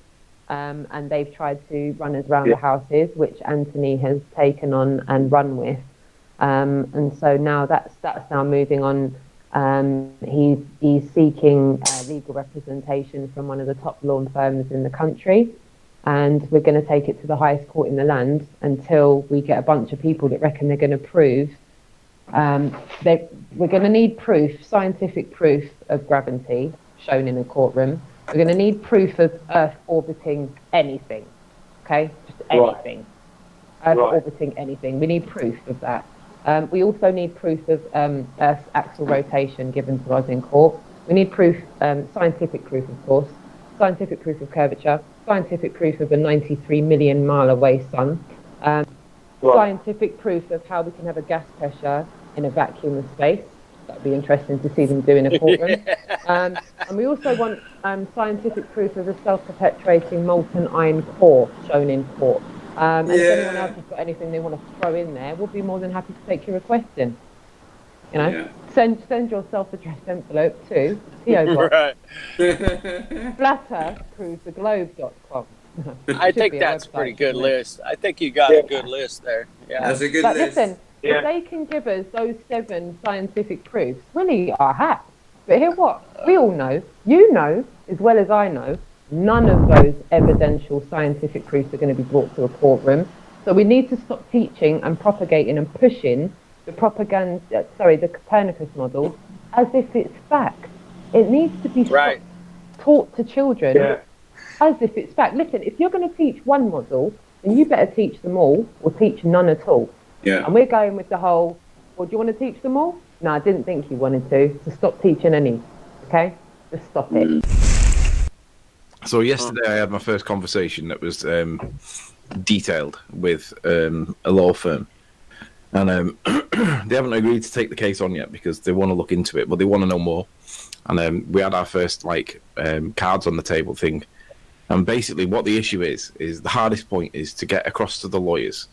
And they've tried to run us round the houses, which Anthony has taken on and run with. And so now that's now moving on. He's seeking legal representation from one of the top law firms in the country, and we're going to take it to the highest court in the land until we get a bunch of people that reckon they're going to prove. We're going to need proof, scientific proof of gravity shown in a courtroom. We're going to need proof of Earth orbiting anything, okay? Just anything. Earth orbiting anything. We need proof of that. We also need proof of Earth's axis rotation given to us in court. We need proof, scientific proof, of course, scientific proof of curvature, scientific proof of a 93 million mile away sun, scientific proof of how we can have a gas pressure in a vacuum of space. That'd be interesting to see them do in a courtroom. And we also want scientific proof of a self-perpetuating molten iron core shown in court. And if anyone else has got anything they want to throw in there, we'll be more than happy to take your request in. You know, send your self-addressed envelope to PO Box. FlatEarthProveTheGlobe.com. I think that's a pretty good list. I think you got a good list there. Yeah. That's a good But list. listen, if they can give us those 7 scientific proofs, we'll eat our hat. But hear what? We all know, you know, as well as I know, none of those evidential scientific proofs are going to be brought to a courtroom. So we need to stop teaching and propagating and pushing the the Copernicus model, as if it's fact. It needs to be taught to children as if it's fact. Listen, if you're going to teach one model, then you better teach them all or teach none at all. Yeah. And we're going with the whole, well, do you want to teach them all? No, I didn't think you wanted to. So stop teaching any. Okay? Just stop it. So yesterday I had my first conversation that was detailed with a law firm. And they haven't agreed to take the case on yet because they want to look into it, but they want to know more. And we had our first cards on the table thing. And basically what the issue is the hardest point is to get across to the lawyers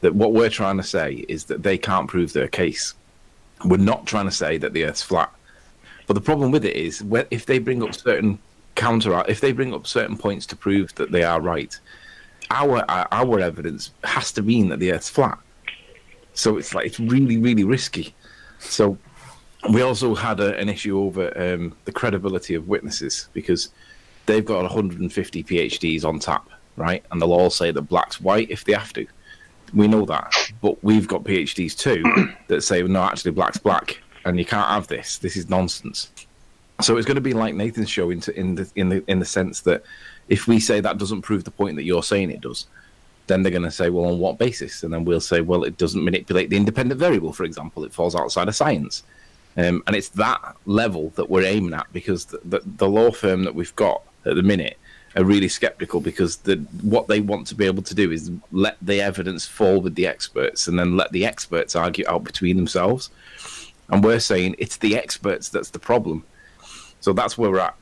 that what we're trying to say is that they can't prove their case. We're not trying to say that the Earth's flat. But the problem with it is if they bring up certain points to prove that they are right, our evidence has to mean that the Earth's flat. So it's really, really risky. So we also had an issue over the credibility of witnesses because they've got 150 PhDs on tap, right? And they'll all say that black's white if they have to. We know that, but we've got PhDs too that say no, actually black's black, and you can't have this. This is nonsense. So it's going to be like Nathan's show in the sense that if we say that doesn't prove the point that you're saying it does, then they're going to say, well, on what basis? And then we'll say, well, it doesn't manipulate the independent variable, for example. It falls outside of science. And it's that level that we're aiming at because the law firm that we've got at the minute are really skeptical because what they want to be able to do is let the evidence fall with the experts and then let the experts argue out between themselves. And we're saying it's the experts that's the problem. So that's where we're at.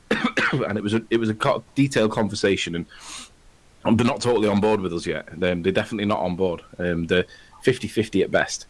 And it was a detailed conversation, and they're not totally on board with us yet. They're definitely not on board. They're 50-50 at best.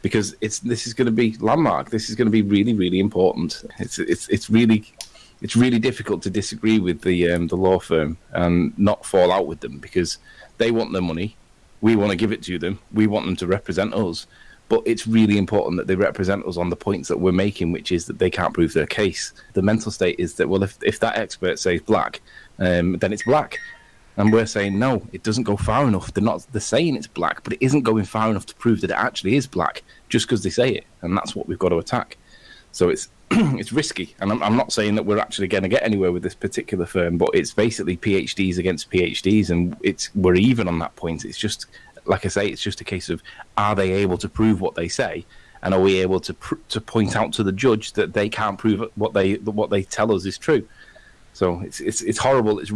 Because this is going to be landmark. This is going to be really, really important. It's really difficult to disagree with the law firm and not fall out with them because they want their money. We want to give it to them. We want them to represent us. But it's really important that they represent us on the points that we're making, which is that they can't prove their case. The mental state is that, well, if that expert says black, then it's black. And we're saying, no, it doesn't go far enough. They're saying it's black, but it isn't going far enough to prove that it actually is black just because they say it. And that's what we've got to attack. So it's it's risky. And I'm not saying that we're actually going to get anywhere with this particular firm, but it's basically PhDs against PhDs. And we're even on that point. It's just, like I say, it's just a case of, are they able to prove what they say? And are we able to point out to the judge that they can't prove what they tell us is true? So it's horrible. It's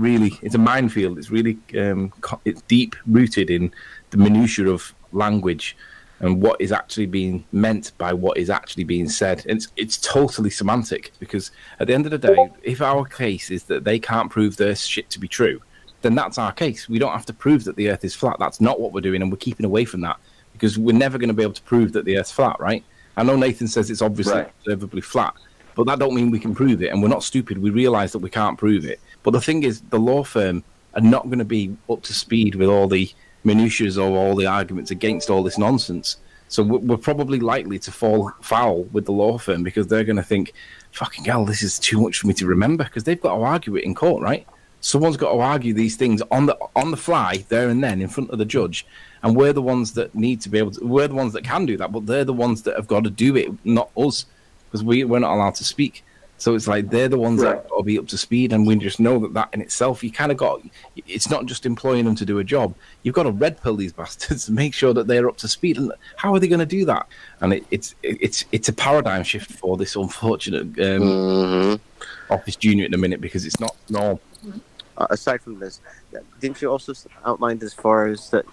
a minefield. It's really it's deep rooted in the minutiae of language and what is actually being meant by what is actually being said. And it's totally semantic because at the end of the day, if our case is that they can't prove their shit to be true, then that's our case. We don't have to prove that the Earth is flat. That's not what we're doing, and we're keeping away from that because we're never going to be able to prove that the Earth's flat, right? I know Nathan says it's obviously observably flat. But that don't mean we can prove it, and we're not stupid. We realise that we can't prove it. But the thing is, the law firm are not going to be up to speed with all the minutiae of all the arguments against all this nonsense. So we're probably likely to fall foul with the law firm because they're going to think, fucking hell, this is too much for me to remember because they've got to argue it in court, right? Someone's got to argue these things on the fly there and then in front of the judge. And we're the ones that need to be able to, we're the ones that can do that, but they're the ones that have got to do it, not us. Because we're not allowed to speak. So it's like they're the ones that got to be up to speed, and we just know that in itself, you kind of got, it's not just employing them to do a job. You've got to red pill these bastards to make sure that they're up to speed. And how are they going to do that? And it's a paradigm shift for this unfortunate office junior at the minute because it's not normal. Aside from this, didn't you also outline as far as that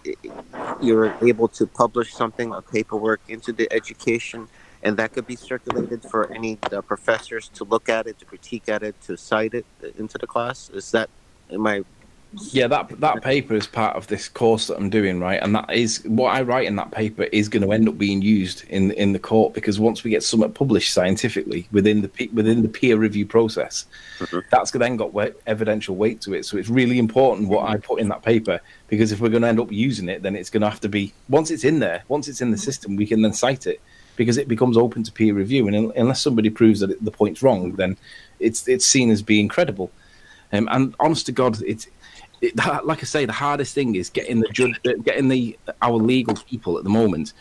you're able to publish something, a paperwork into the education, and that could be circulated for any professors to look at it, to critique at it, to cite it into the class? Is that, Yeah, that paper is part of this course that I'm doing, right? And that is what I write in that paper is going to end up being used in the court because once we get something published scientifically within the peer review process, that's then got evidential weight to it. So it's really important what I put in that paper because if we're going to end up using it, then it's going to have to be once it's in the system, we can then cite it. Because it becomes open to peer review, and unless somebody proves that the point's wrong, then it's seen as being credible. And honest to God, like I say, the hardest thing is getting our legal people at the moment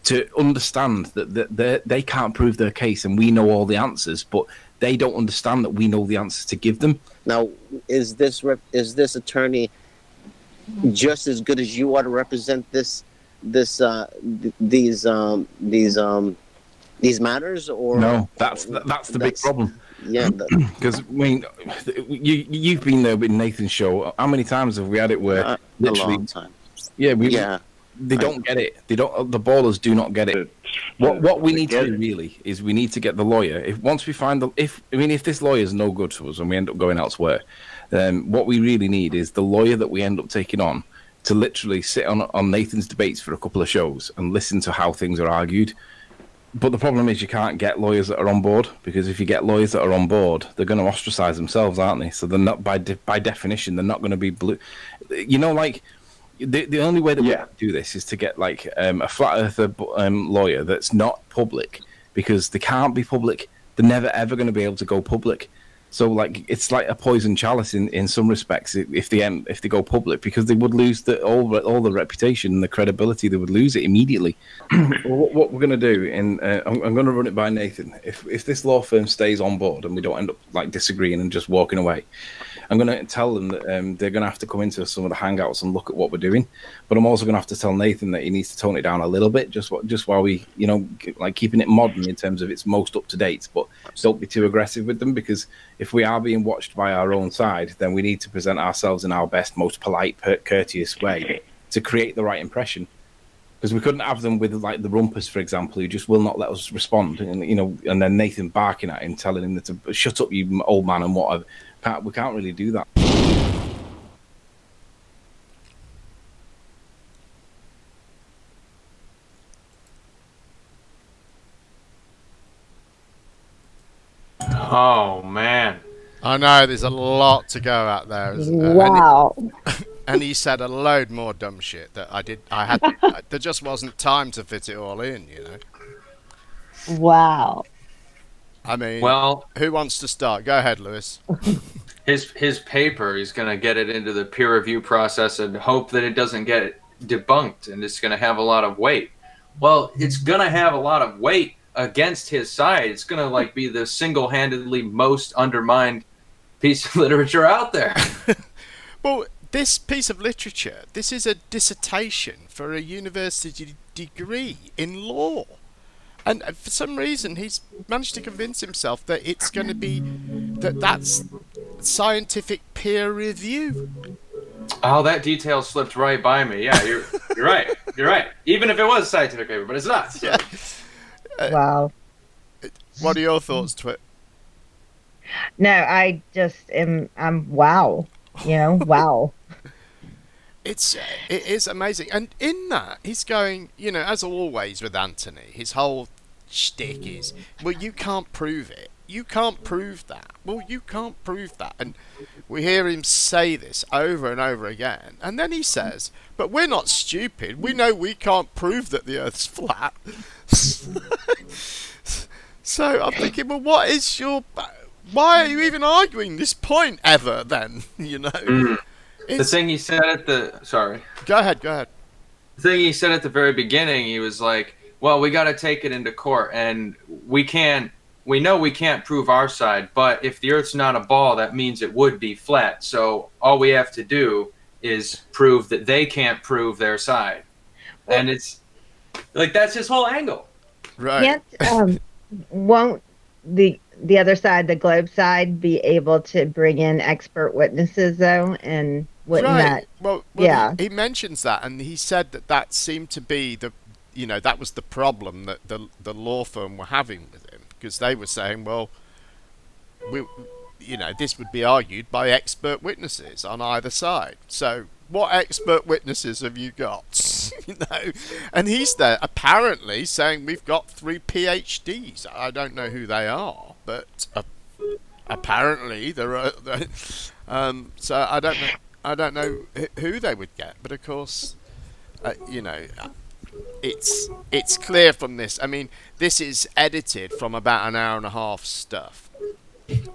to understand that they can't prove their case and we know all the answers, but they don't understand that we know the answers to give them. Now, is this attorney just as good as you are to represent these matters, or no? That's the big problem. Yeah, because I mean, you've been there with Nathan's show. How many times have we had it where literally a long time? Yeah, they don't get it. They don't. The ballers do not get it. What we need to do really is we need to get the lawyer. If this lawyer is no good to us and we end up going elsewhere, then what we really need is the lawyer that we end up taking on to literally sit on Nathan's debates for a couple of shows and listen to how things are argued. But the problem is you can't get lawyers that are on board, because if you get lawyers that are on board, they're going to ostracize themselves, aren't they? So they're not, by definition, they're not going to be blue. You know, like the only way that we can do this is to get like a flat earther lawyer that's not public, because they can't be public. They're never ever going to be able to go public. So like it's like a poison chalice in some respects if they go public, because they would lose all the reputation and the credibility. They would lose it immediately. What we're going to do, and I'm going to run it by Nathan. If this law firm stays on board and we don't end up like disagreeing and just walking away, I'm going to tell them that they're going to have to come into some of the hangouts and look at what we're doing. But I'm also going to have to tell Nathan that he needs to tone it down a little bit, just while we, like keeping it modern in terms of its most up to date. But don't be too aggressive with them, because if we are being watched by our own side, then we need to present ourselves in our best, most polite, courteous way to create the right impression. Because we couldn't have them with like the Rumpers, for example, who just will not let us respond, and then Nathan barking at him, telling him to shut up, you old man, and whatever. We can't really do that. Oh man, I know there's a lot to go out there. Wow. And he said a load more dumb shit that there just wasn't time to fit it all in, Wow. I mean, well, who wants to start? Go ahead, Lewis. His paper, he's going to get it into the peer review process and hope that it doesn't get debunked and it's going to have a lot of weight. Well, it's going to have a lot of weight against his side. It's going to be the single-handedly most undermined piece of literature out there. Well, this piece of literature, this is a dissertation for a university degree in law. And for some reason, he's managed to convince himself that it's going to be that's scientific peer review. Oh, that detail slipped right by me. Yeah, you're right. You're right. Even if it was scientific paper, but it's not. So. Yeah. Wow. What are your thoughts, Twit? No, I just I'm wow. Wow. It is amazing. And in that, he's going, as always with Anthony, his whole shtick is, well, you can't prove it. You can't prove that. Well, you can't prove that. And we hear him say this over and over again. And then he says, but we're not stupid. We know we can't prove that the Earth's flat. So I'm thinking, well, why are you even arguing this point ever then? The thing he said sorry. Go ahead. The thing he said at the very beginning, he was like, well, we got to take it into court, and we know we can't prove our side, but if the Earth's not a ball, that means it would be flat. So all we have to do is prove that they can't prove their side. And it's like, that's his whole angle. Right. Won't the other side, the globe side, be able to bring in expert witnesses though? And wouldn't that? Well, yeah. He mentions that, and he said that seemed to be that was the problem that the law firm were having with him, because they were saying, well, this would be argued by expert witnesses on either side. So what expert witnesses have you got? And he's there apparently saying we've got 3 PhDs. I don't know who they are, but apparently there are. So I don't know who they would get, but of course, it's clear from this. I mean, this is edited from about an hour and a half stuff.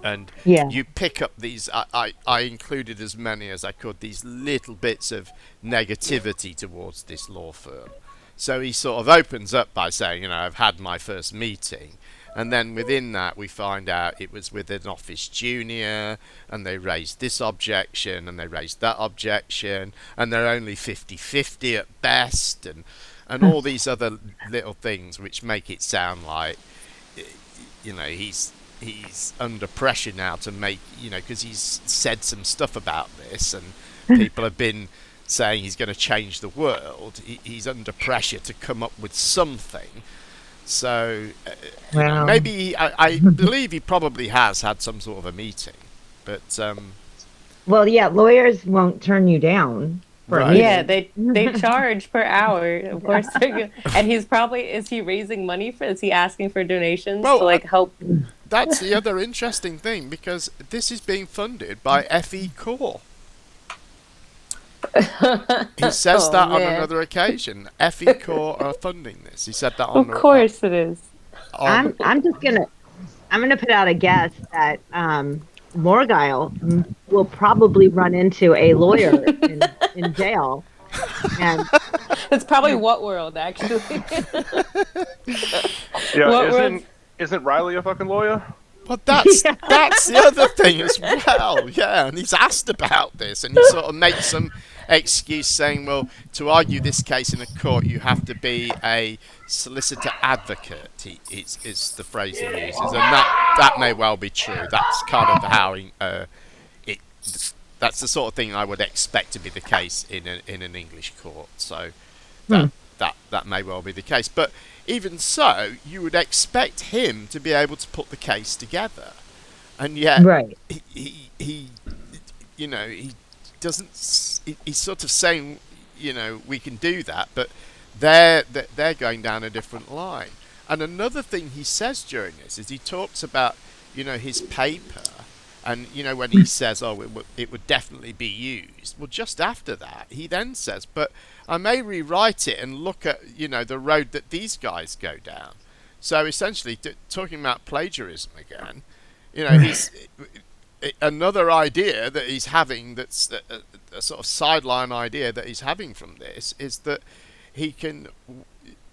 And you pick up these, I included as many as I could, these little bits of negativity towards this law firm. So he sort of opens up by saying, I've had my first meeting. And then within that, we find out it was with an office junior, and they raised this objection, and they raised that objection, and they're only 50-50 at best, and all these other little things which make it sound like, he's under pressure now to make, because he's said some stuff about this, and people have been saying he's going to change the world. He's under pressure to come up with something. So maybe I believe he probably has had some sort of a meeting, but well, yeah, lawyers won't turn you down. Right. Yeah, they charge per hour, of course. And is he raising money is he asking for donations to help? That's the other interesting thing, because this is being funded by FE Core. He says that on another occasion. FE Core are funding this. He said that on. Of course it is. I'm gonna put out a guess that Morgile will probably run into a lawyer in jail. And it's probably What World, actually. Yeah, isn't Riley a fucking lawyer? But that's the other thing as well. Yeah, and he's asked about this, and he sort of makes some excuse saying, well, to argue this case in a court, you have to be a solicitor advocate, is the phrase he uses. And that may well be true. That's kind of how that's the sort of thing I would expect to be the case in an English court. So that may well be the case. But even so, you would expect him to be able to put the case together. And yet, he doesn't. He's sort of saying, we can do that, but they're going down a different line. And another thing he says during this is he talks about, his paper, and when he says, it would definitely be used. Well, just after that, he then says, but I may rewrite it and look at, the road that these guys go down. So essentially, talking about plagiarism again, he's another idea that he's having, that's a sort of sideline idea that he's having from this, is that he can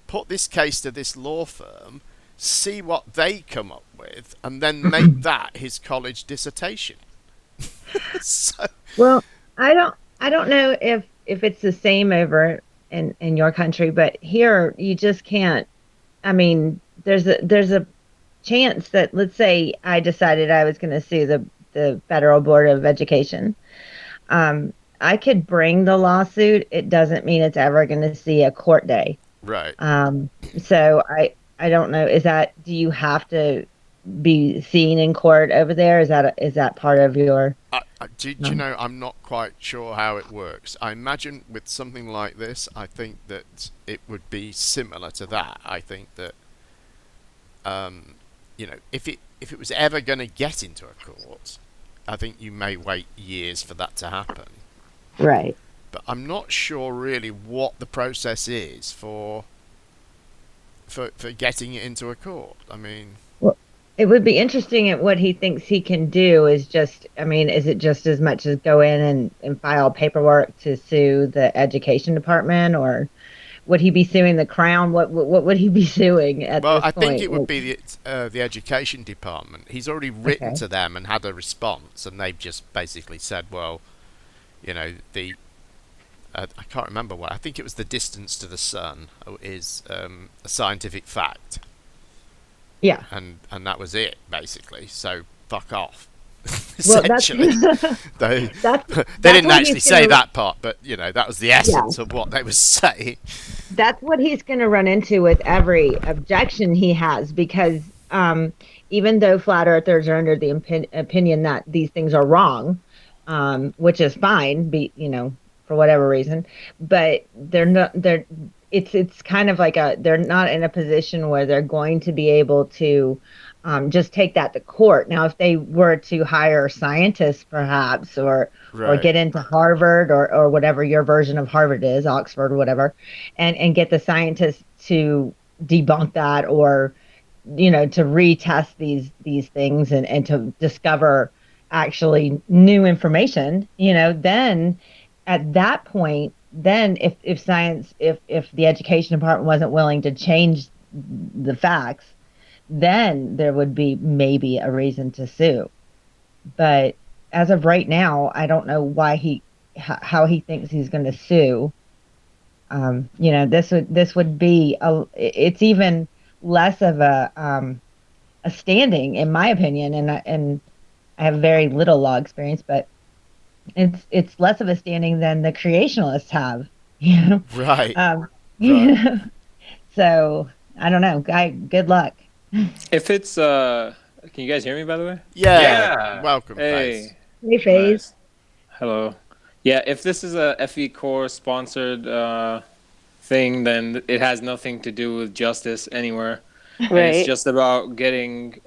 put this case to this law firm, see what they come up with, and then make that his college dissertation. Well, I don't know if it's the same over in your country, but here you just can't. I mean, there's a chance that, let's say I decided I was going to sue the Federal Board of Education. I could bring the lawsuit. It doesn't mean it's ever going to see a court day. Right. So I don't know. Do you have to be seen in court over there? Is that part of your? Do you know? I'm not quite sure how it works. I imagine with something like this, I think that it would be similar to that. I think that, if it was ever going to get into a court, I think you may wait years for that to happen. Right. But I'm not sure really what the process is for getting it into a court. I mean, well, it would be interesting at what he thinks he can do. Is it just as much as go in and file paperwork to sue the education department, or would he be suing the Crown? What would he be suing at this point? Well, I think it would be the education department. He's already written to them and had a response, and they've just basically said, well, I can't remember what. I think it was the distance to the sun is a scientific fact. Yeah. And that was it, basically. So fuck off. Well, essentially, they didn't actually say that part, but that was the essence of what they were saying. That's what he's going to run into with every objection he has, because even though flat earthers are under the opinion that these things are wrong, which is fine, for whatever reason, but it's kind of like they're not in a position where they're going to be able to just take that to court. Now, if they were to hire scientists, perhaps, or get into Harvard or whatever your version of Harvard is, Oxford or whatever, and get the scientists to debunk that, or to retest these things and to discover actually new information, then at that point then if science, if the education department wasn't willing to change the facts, then there would be maybe a reason to sue. But as of right now, I don't know how he thinks he's going to sue. This would be it's even less of a standing, in my opinion, and I have very little law experience, but it's less of a standing than the creationalists have. Right. Right. So I don't know. Good luck. If it's can you guys hear me, by the way? Yeah. Welcome, Hey. Hey, Faze. Nice. Hello. Yeah, if this is a FE Core sponsored thing, then it has nothing to do with justice anywhere. Right. And it's just about getting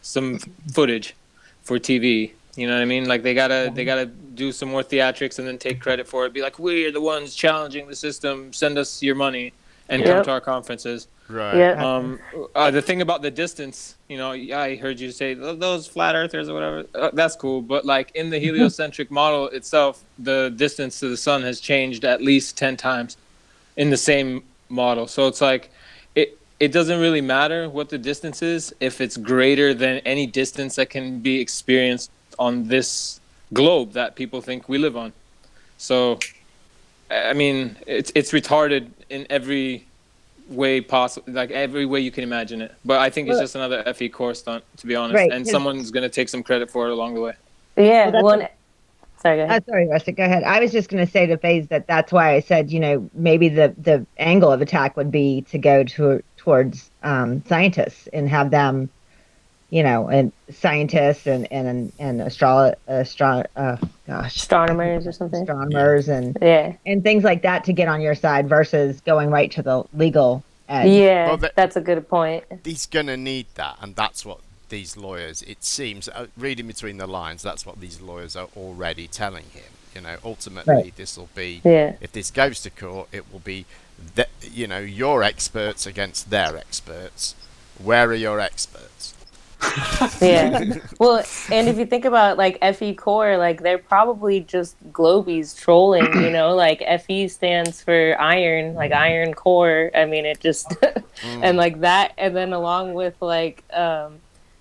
some footage for TV. You know what I mean? Like they gotta do some more theatrics and then take credit for it. Be like, we're the ones challenging the system. Send us your money and come to our conferences. Right. Yep. The thing about the distance, I heard you say those flat earthers or whatever. That's cool, but like in the heliocentric model itself, the distance to the sun has changed at least 10 times in the same model. So it's like it doesn't really matter what the distance is if it's greater than any distance that can be experienced on this globe that people think we live on. So, I mean, it's retarded in every way possible, like every way you can imagine it. But I think it's just another FE core stunt, to be honest. Right, and someone's going to take some credit for it along the way. Yeah. Sorry, go ahead. Sorry, Rustic, go ahead. I was just going to say to Faze that's why I said, maybe the angle of attack would be to go towards scientists and have them, and scientists and astronomers or something. Astronomers and things like that to get on your side versus going right to the legal edge. Yeah, that's a good point. He's going to need that, and that's what these lawyers, it seems, reading between the lines, that's what these lawyers are already telling him. Ultimately, this will be, if this goes to court, it will be, your experts against their experts. Where are your experts? Yeah. Well, and if you think about like FE Core, like they're probably just globies trolling, like FE stands for iron, like iron core. I mean, it just, and like that, and then along with like,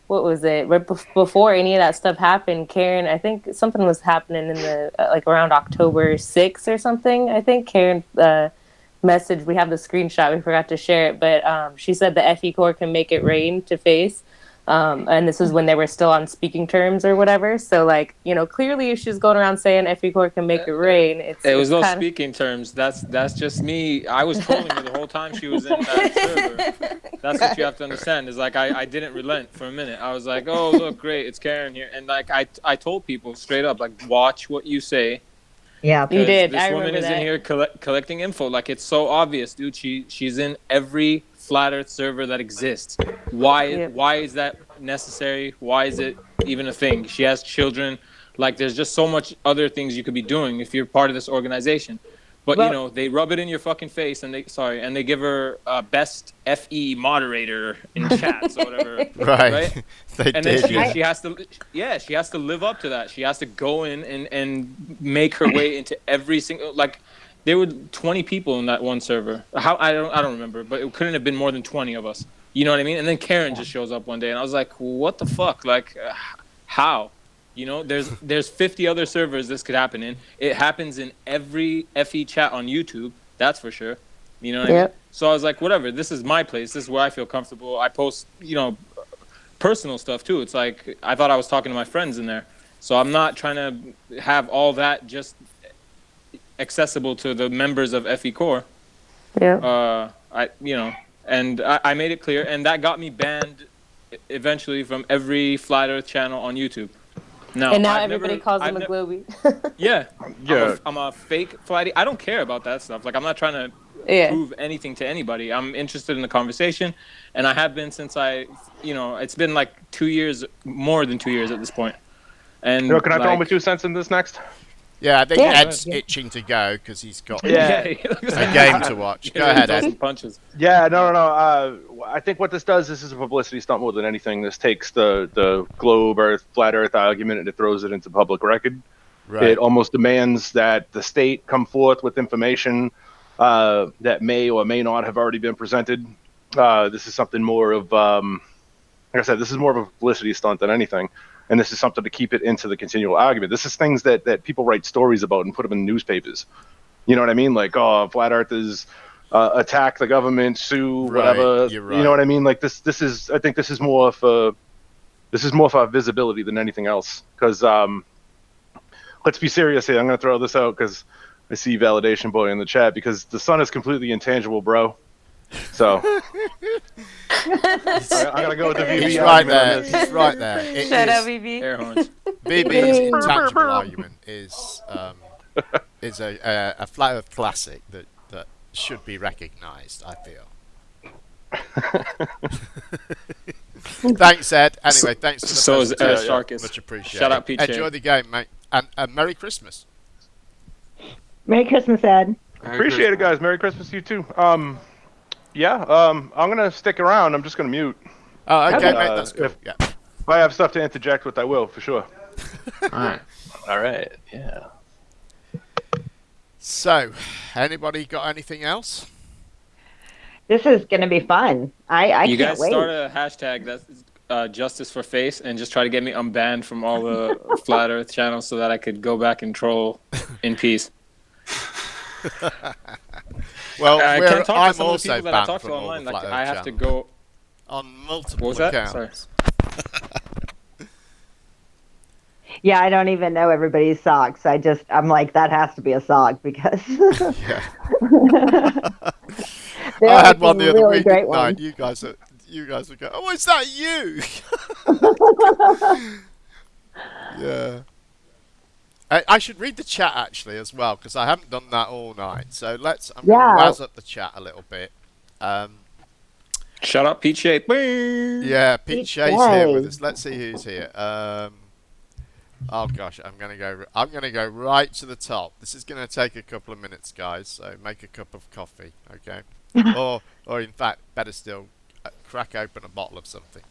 what was it? Right before any of that stuff happened, Karen, I think something was happening in the, like around October 6th or something. I think Karen messaged, we have the screenshot, we forgot to share it, but she said the FE Core can make it rain to face. And this was when they were still on speaking terms or whatever. So, like, clearly if she's going around saying FE Core can make it rain, it was no speaking terms. That's just me. I was trolling her the whole time she was in that server. That's what you have to understand. Is like I didn't relent for a minute. I was like, oh look, great, it's Karen here, and like I told people straight up, like, watch what you say. Yeah, you did. This woman is in here collecting info. Like, it's so obvious, dude. She's in every flat Earth server that exists. Why is that necessary? Why is it even a thing? She has children. Like, there's just so much other things you could be doing if you're part of this organization. But they rub it in your fucking face, and they give her best FE moderator in chats or whatever. Right? And then she has to live up to that. She has to go in and make her way into every single, like, there were 20 people in that one server. I don't remember, but it couldn't have been more than 20 of us. You know what I mean? And then Karen just shows up one day, and I was like, what the fuck? Like, how? There's 50 other servers this could happen in. It happens in every FE chat on YouTube, that's for sure. You know what I mean? So I was like, whatever, this is my place. This is where I feel comfortable. I post, personal stuff too. It's like, I thought I was talking to my friends in there. So I'm not trying to have all that just accessible to the members of FE Core. Yeah. And I made it clear, and that got me banned eventually from every Flat Earth channel on YouTube. Now everybody calls him a Globie. Yeah. I'm a fake flatty. I don't care about that stuff. Like, I'm not trying to prove anything to anybody. I'm interested in the conversation, and I have been since it's been like 2 years, more than 2 years at this point. And can I throw my 2 cents in this next? Yeah, I think Ed's itching to go because he's got a game to watch. Go ahead, Ed. Punches. Yeah, no. I think what this does, this is a publicity stunt more than anything. This takes the globe Earth, flat Earth argument and it throws it into public record. Right. It almost demands that the state come forth with information that may or may not have already been presented. This is something more of, like I said, this is more of a publicity stunt than anything. And this is something to keep it into the continual argument. This is things that people write stories about and put them in newspapers. You know what I mean? Like, oh, flat earthers attack the government, sue, whatever. You're right. You know what I mean? Like this is, I think this is more for visibility than anything else. Because let's be serious here. I'm going to throw this out because I see Validation Boy in the chat, because the sun is completely intangible, bro. So I gotta go with the VB. He's right there. He's right there. Shut up, VB. Air horns. VB's intangible argument is a flat Earth classic that should be recognised, I feel. Thanks, Ed. Anyway, thanks for the So is presentation. Sharkus. Much appreciated. Shout out, PJ. Enjoy the game, mate, and Merry Christmas. Merry Christmas, Ed. Appreciate it, guys. Merry Christmas to you too. I'm gonna stick around. I'm just gonna mute. Oh, okay, mate. That's cool. If I have stuff to interject with, I will for sure. All right. Yeah. So, anybody got anything else? This is going to be fun. I You can't guys wait. start a hashtag that's Justice for Face and just try to get me unbanned from all the Flat Earth channels so that I could go back and troll in peace. Well, I can't talk I'm to some of the also people that I banned talk from to all online. the Like, Flat I Earth have to channels. go On multiple What was that? accounts. Yeah, I don't even know everybody's socks. I'm like, that has to be a sock because Yeah. they're I had making one the other really week. great Night. ones. You guys would go, oh, is that you? Yeah. I should read the chat actually as well, because I haven't done that all night. So I'm going to wazz up the chat a little bit. Shut up, Pete Shea. Yeah, Pete Shea's here with us. Let's see who's here. Oh gosh, I'm gonna go right to the top. This is gonna take a couple of minutes, guys. So make a cup of coffee, okay? or in fact, better still, crack open a bottle of something.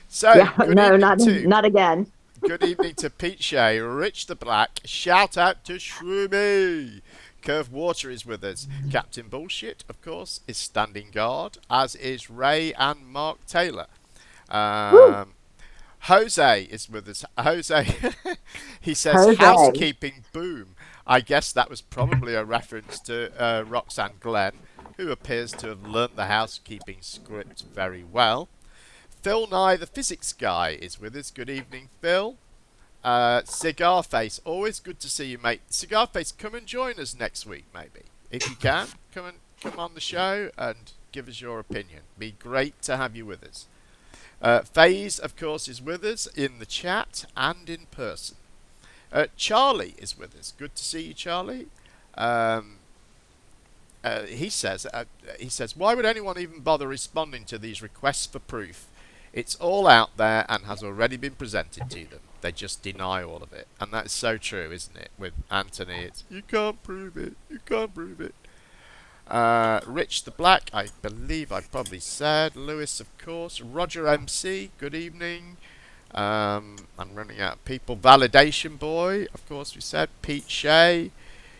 So Yeah, good no, evening not again. Good evening to Pete Shea, Rich the Black. Shout out to Shroomy. Curve Water is with us. Captain Bullshit, of course, is standing guard, as is Ray and Mark Taylor. Jose is with us. Jose, he says, Jose. housekeeping boom. I guess that was probably a reference to Roxanne Glenn, who appears to have learnt the housekeeping script very well. Phil Nye, the physics guy, is with us. Good evening, Phil. Cigar Face, always good to see you, mate. Cigar Face, come and join us next week, maybe. If you can, come on the show and give us your opinion. Be great to have you with us. FaZe, of course, is with us in the chat and in person. Charlie is with us. Good to see you, Charlie. He says, why would anyone even bother responding to these requests for proof? It's all out there and has already been presented to them. They just deny all of it. And that is so true, isn't it? With Anthony, it's, you can't prove it. You can't prove it. Rich the Black, I believe I probably said. Lewis, of course. Roger MC, good evening. I'm running out of people. Validation Boy, of course we said. Pete Shea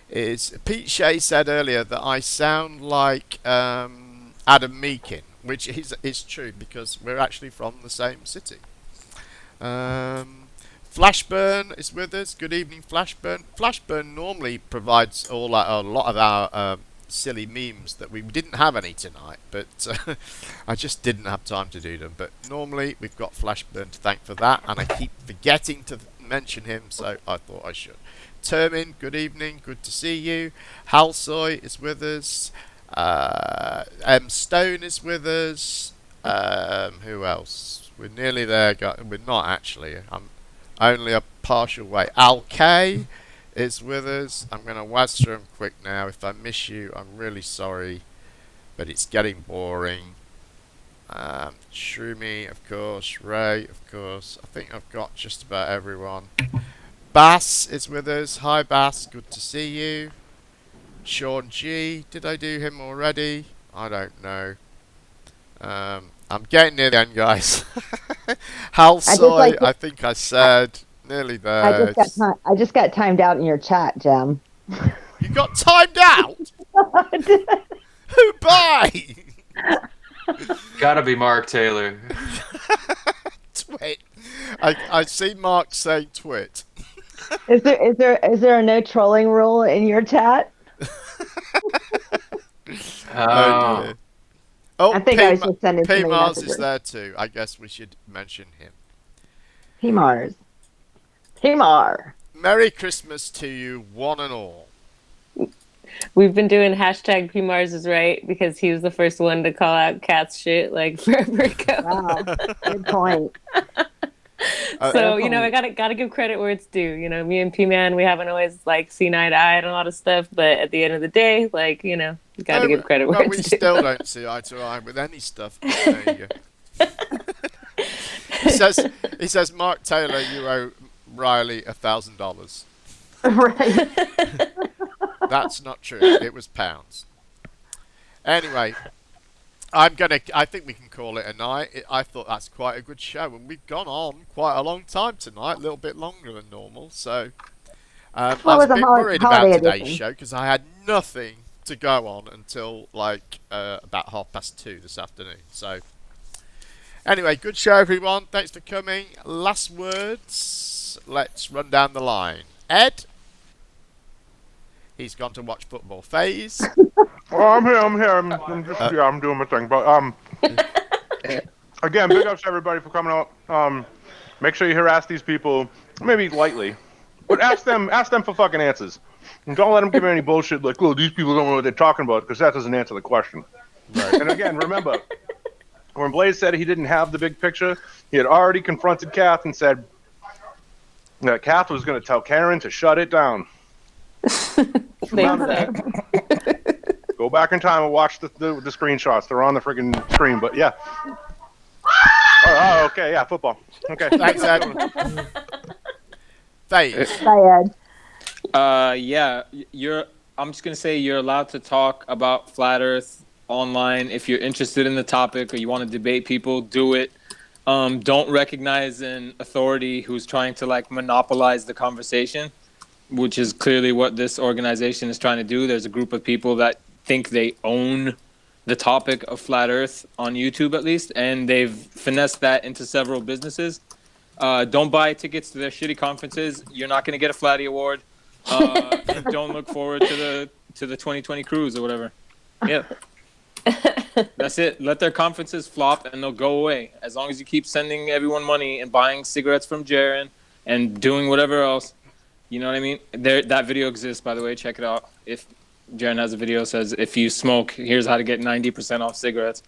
said earlier that I sound like Adam Meakin, which is true because we're actually from the same city. Flashburn is with us. Good evening, Flashburn. Flashburn normally provides a lot of our silly memes that we didn't have any tonight, but I just didn't have time to do them. But normally we've got Flashburn to thank for that, and I keep forgetting to mention him, so I thought I should. Termin, good evening, good to see you. Halsoy is with us. M Stone is with us. Who else? We're nearly there. We're not actually. I'm only a partial way. Al K is with us. I'm going to wazz through them quick now. If I miss you, I'm really sorry, but it's getting boring. Shroomy, of course. Ray, of course. I think I've got just about everyone. Bass is with us. Hi, Bass. Good to see you. Sean G. Did I do him already? I don't know. I'm getting near the end, guys. Hal Soy, I think I said. Nearly there. I just got timed out in your chat, Jem. You got timed out? Who by? Gotta be Mark Taylor. Twit. I see Mark saying twit. Is there a no trolling rule in your chat? Oh dear. Oh, I think I was just sending too many Mars is messages. there too. I guess we should mention him. P-Mars. P-Mar. Merry Christmas to you, one and all. We've been doing hashtag PMars is right because he was the first one to call out Cat's shit like forever ago. Wow, good point. So I gotta give credit where it's due. Me and P-Man, we haven't always seen eye to eye on a lot of stuff, but at the end of the day, you gotta give credit where it's due. We still don't see eye to eye with any stuff. But there you go. He says, Mark Taylor, you owe Riley $1,000. Right. That's not true. It was pounds. Anyway, I think we can call it a night. I thought that's quite a good show, and we've gone on quite a long time tonight, a little bit longer than normal. So I was a bit worried about today's show because I had nothing to go on until about 2:30 this afternoon. So anyway, good show, everyone. Thanks for coming. Last words. Let's run down the line. Ed. He's gone to watch football. FaZe. Well, I'm here. I'm doing my thing. But again, big ups to everybody for coming out. Make sure you harass these people, maybe lightly, but ask them for fucking answers. And don't let them give any bullshit like, "Oh, these people don't know what they're talking about," because that doesn't answer the question. Right. And again, remember, when Blaze said he didn't have the big picture, he had already confronted Kath and said that Kath was going to tell Karen to shut it down. Remember that. Go back in time and watch the screenshots. They're on the friggin' screen, but yeah. Oh, okay, yeah, football. Okay. Thanks, Ed. FaZe. Bye, Ed. Yeah, I'm just gonna say you're allowed to talk about Flat Earth online if you're interested in the topic or you want to debate people. Do it. Don't recognize an authority who's trying to monopolize the conversation, which is clearly what this organization is trying to do. There's a group of people that think they own the topic of Flat Earth on YouTube, at least, and they've finessed that into several businesses. Don't buy tickets to their shitty conferences. You're not going to get a Flatty Award. And don't look forward to the 2020 cruise or whatever. Yeah. That's it. Let their conferences flop and they'll go away. As long as you keep sending everyone money and buying cigarettes from Jaren and doing whatever else. You know what I mean? That video exists, by the way. Check it out. If Jaren has a video that says, if you smoke, here's how to get 90% off cigarettes.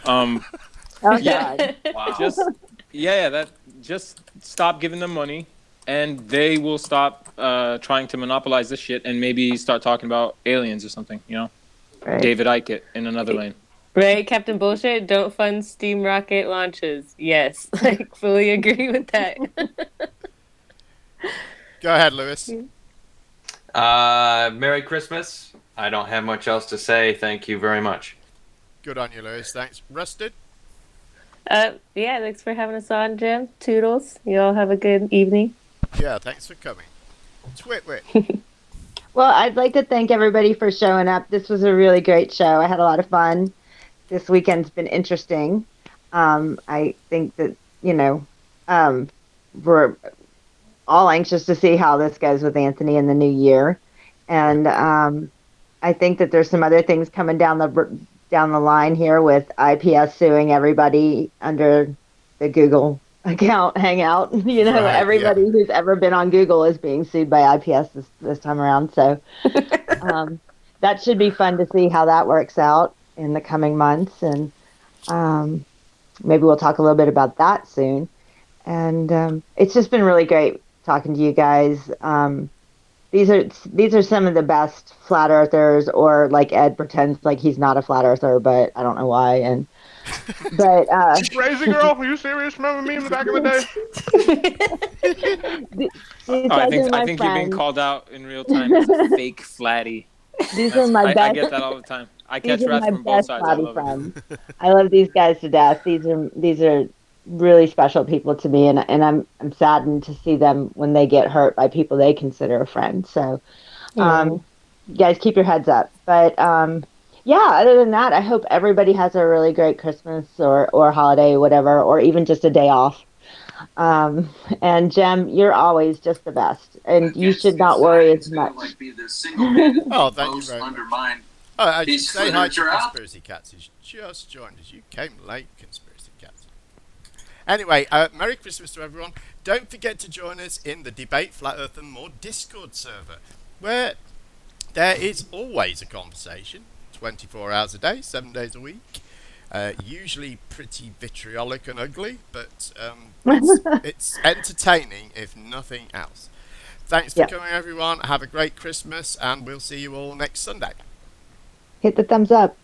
Oh, yeah. God. Wow. Just stop giving them money, and they will stop trying to monopolize this shit and maybe start talking about aliens or something, Right. David Icke it in another lane. Right, Captain Bullshit, don't fund steam rocket launches. Yes, fully agree with that. Go ahead, Lewis. Merry Christmas. I don't have much else to say. Thank you very much. Good on you, Lewis. Thanks. Rusted? Yeah, thanks for having us on, Jim. Toodles. You all have a good evening. Yeah, thanks for coming. Twitwit. Well, I'd like to thank everybody for showing up. This was a really great show. I had a lot of fun. This weekend's been interesting. I think that, we're all anxious to see how this goes with Anthony in the new year. And I think that there's some other things coming down the line here with IPS suing everybody under the Google account Hangout. Everybody who's ever been on Google is being sued by IPS this time around. So that should be fun to see how that works out in the coming months. And maybe we'll talk a little bit about that soon. And it's just been really great talking to you guys. These are some of the best flat earthers, or like Ed pretends like he's not a flat earther, but I don't know why. But crazy girl, are you serious? Remember me in the back of the day? I think you're being called out in real time as a fake flatty. These are my best. I get that all the time. I catch rats from both sides. I love friends. I love these guys to death. These are really special people to me, and I'm saddened to see them when they get hurt by people they consider a friend. So, Yeah. you guys keep your heads up. But yeah, other than that, I hope everybody has a really great Christmas or holiday, whatever, or even just a day off. And Jem, you're always just the best, and you should not worry as much. Oh, thank you very much. Oh, I should say hi to Conspiracy Cats, who's just joined us. You came late, Conspiracy Cats. Anyway, Merry Christmas to everyone. Don't forget to join us in the Debate Flat Earth and More Discord server, where there is always a conversation, 24 hours a day, 7 days a week. Usually pretty vitriolic and ugly, but it's entertaining if nothing else. Thanks for coming, everyone. Have a great Christmas, and we'll see you all next Sunday. Hit the thumbs up.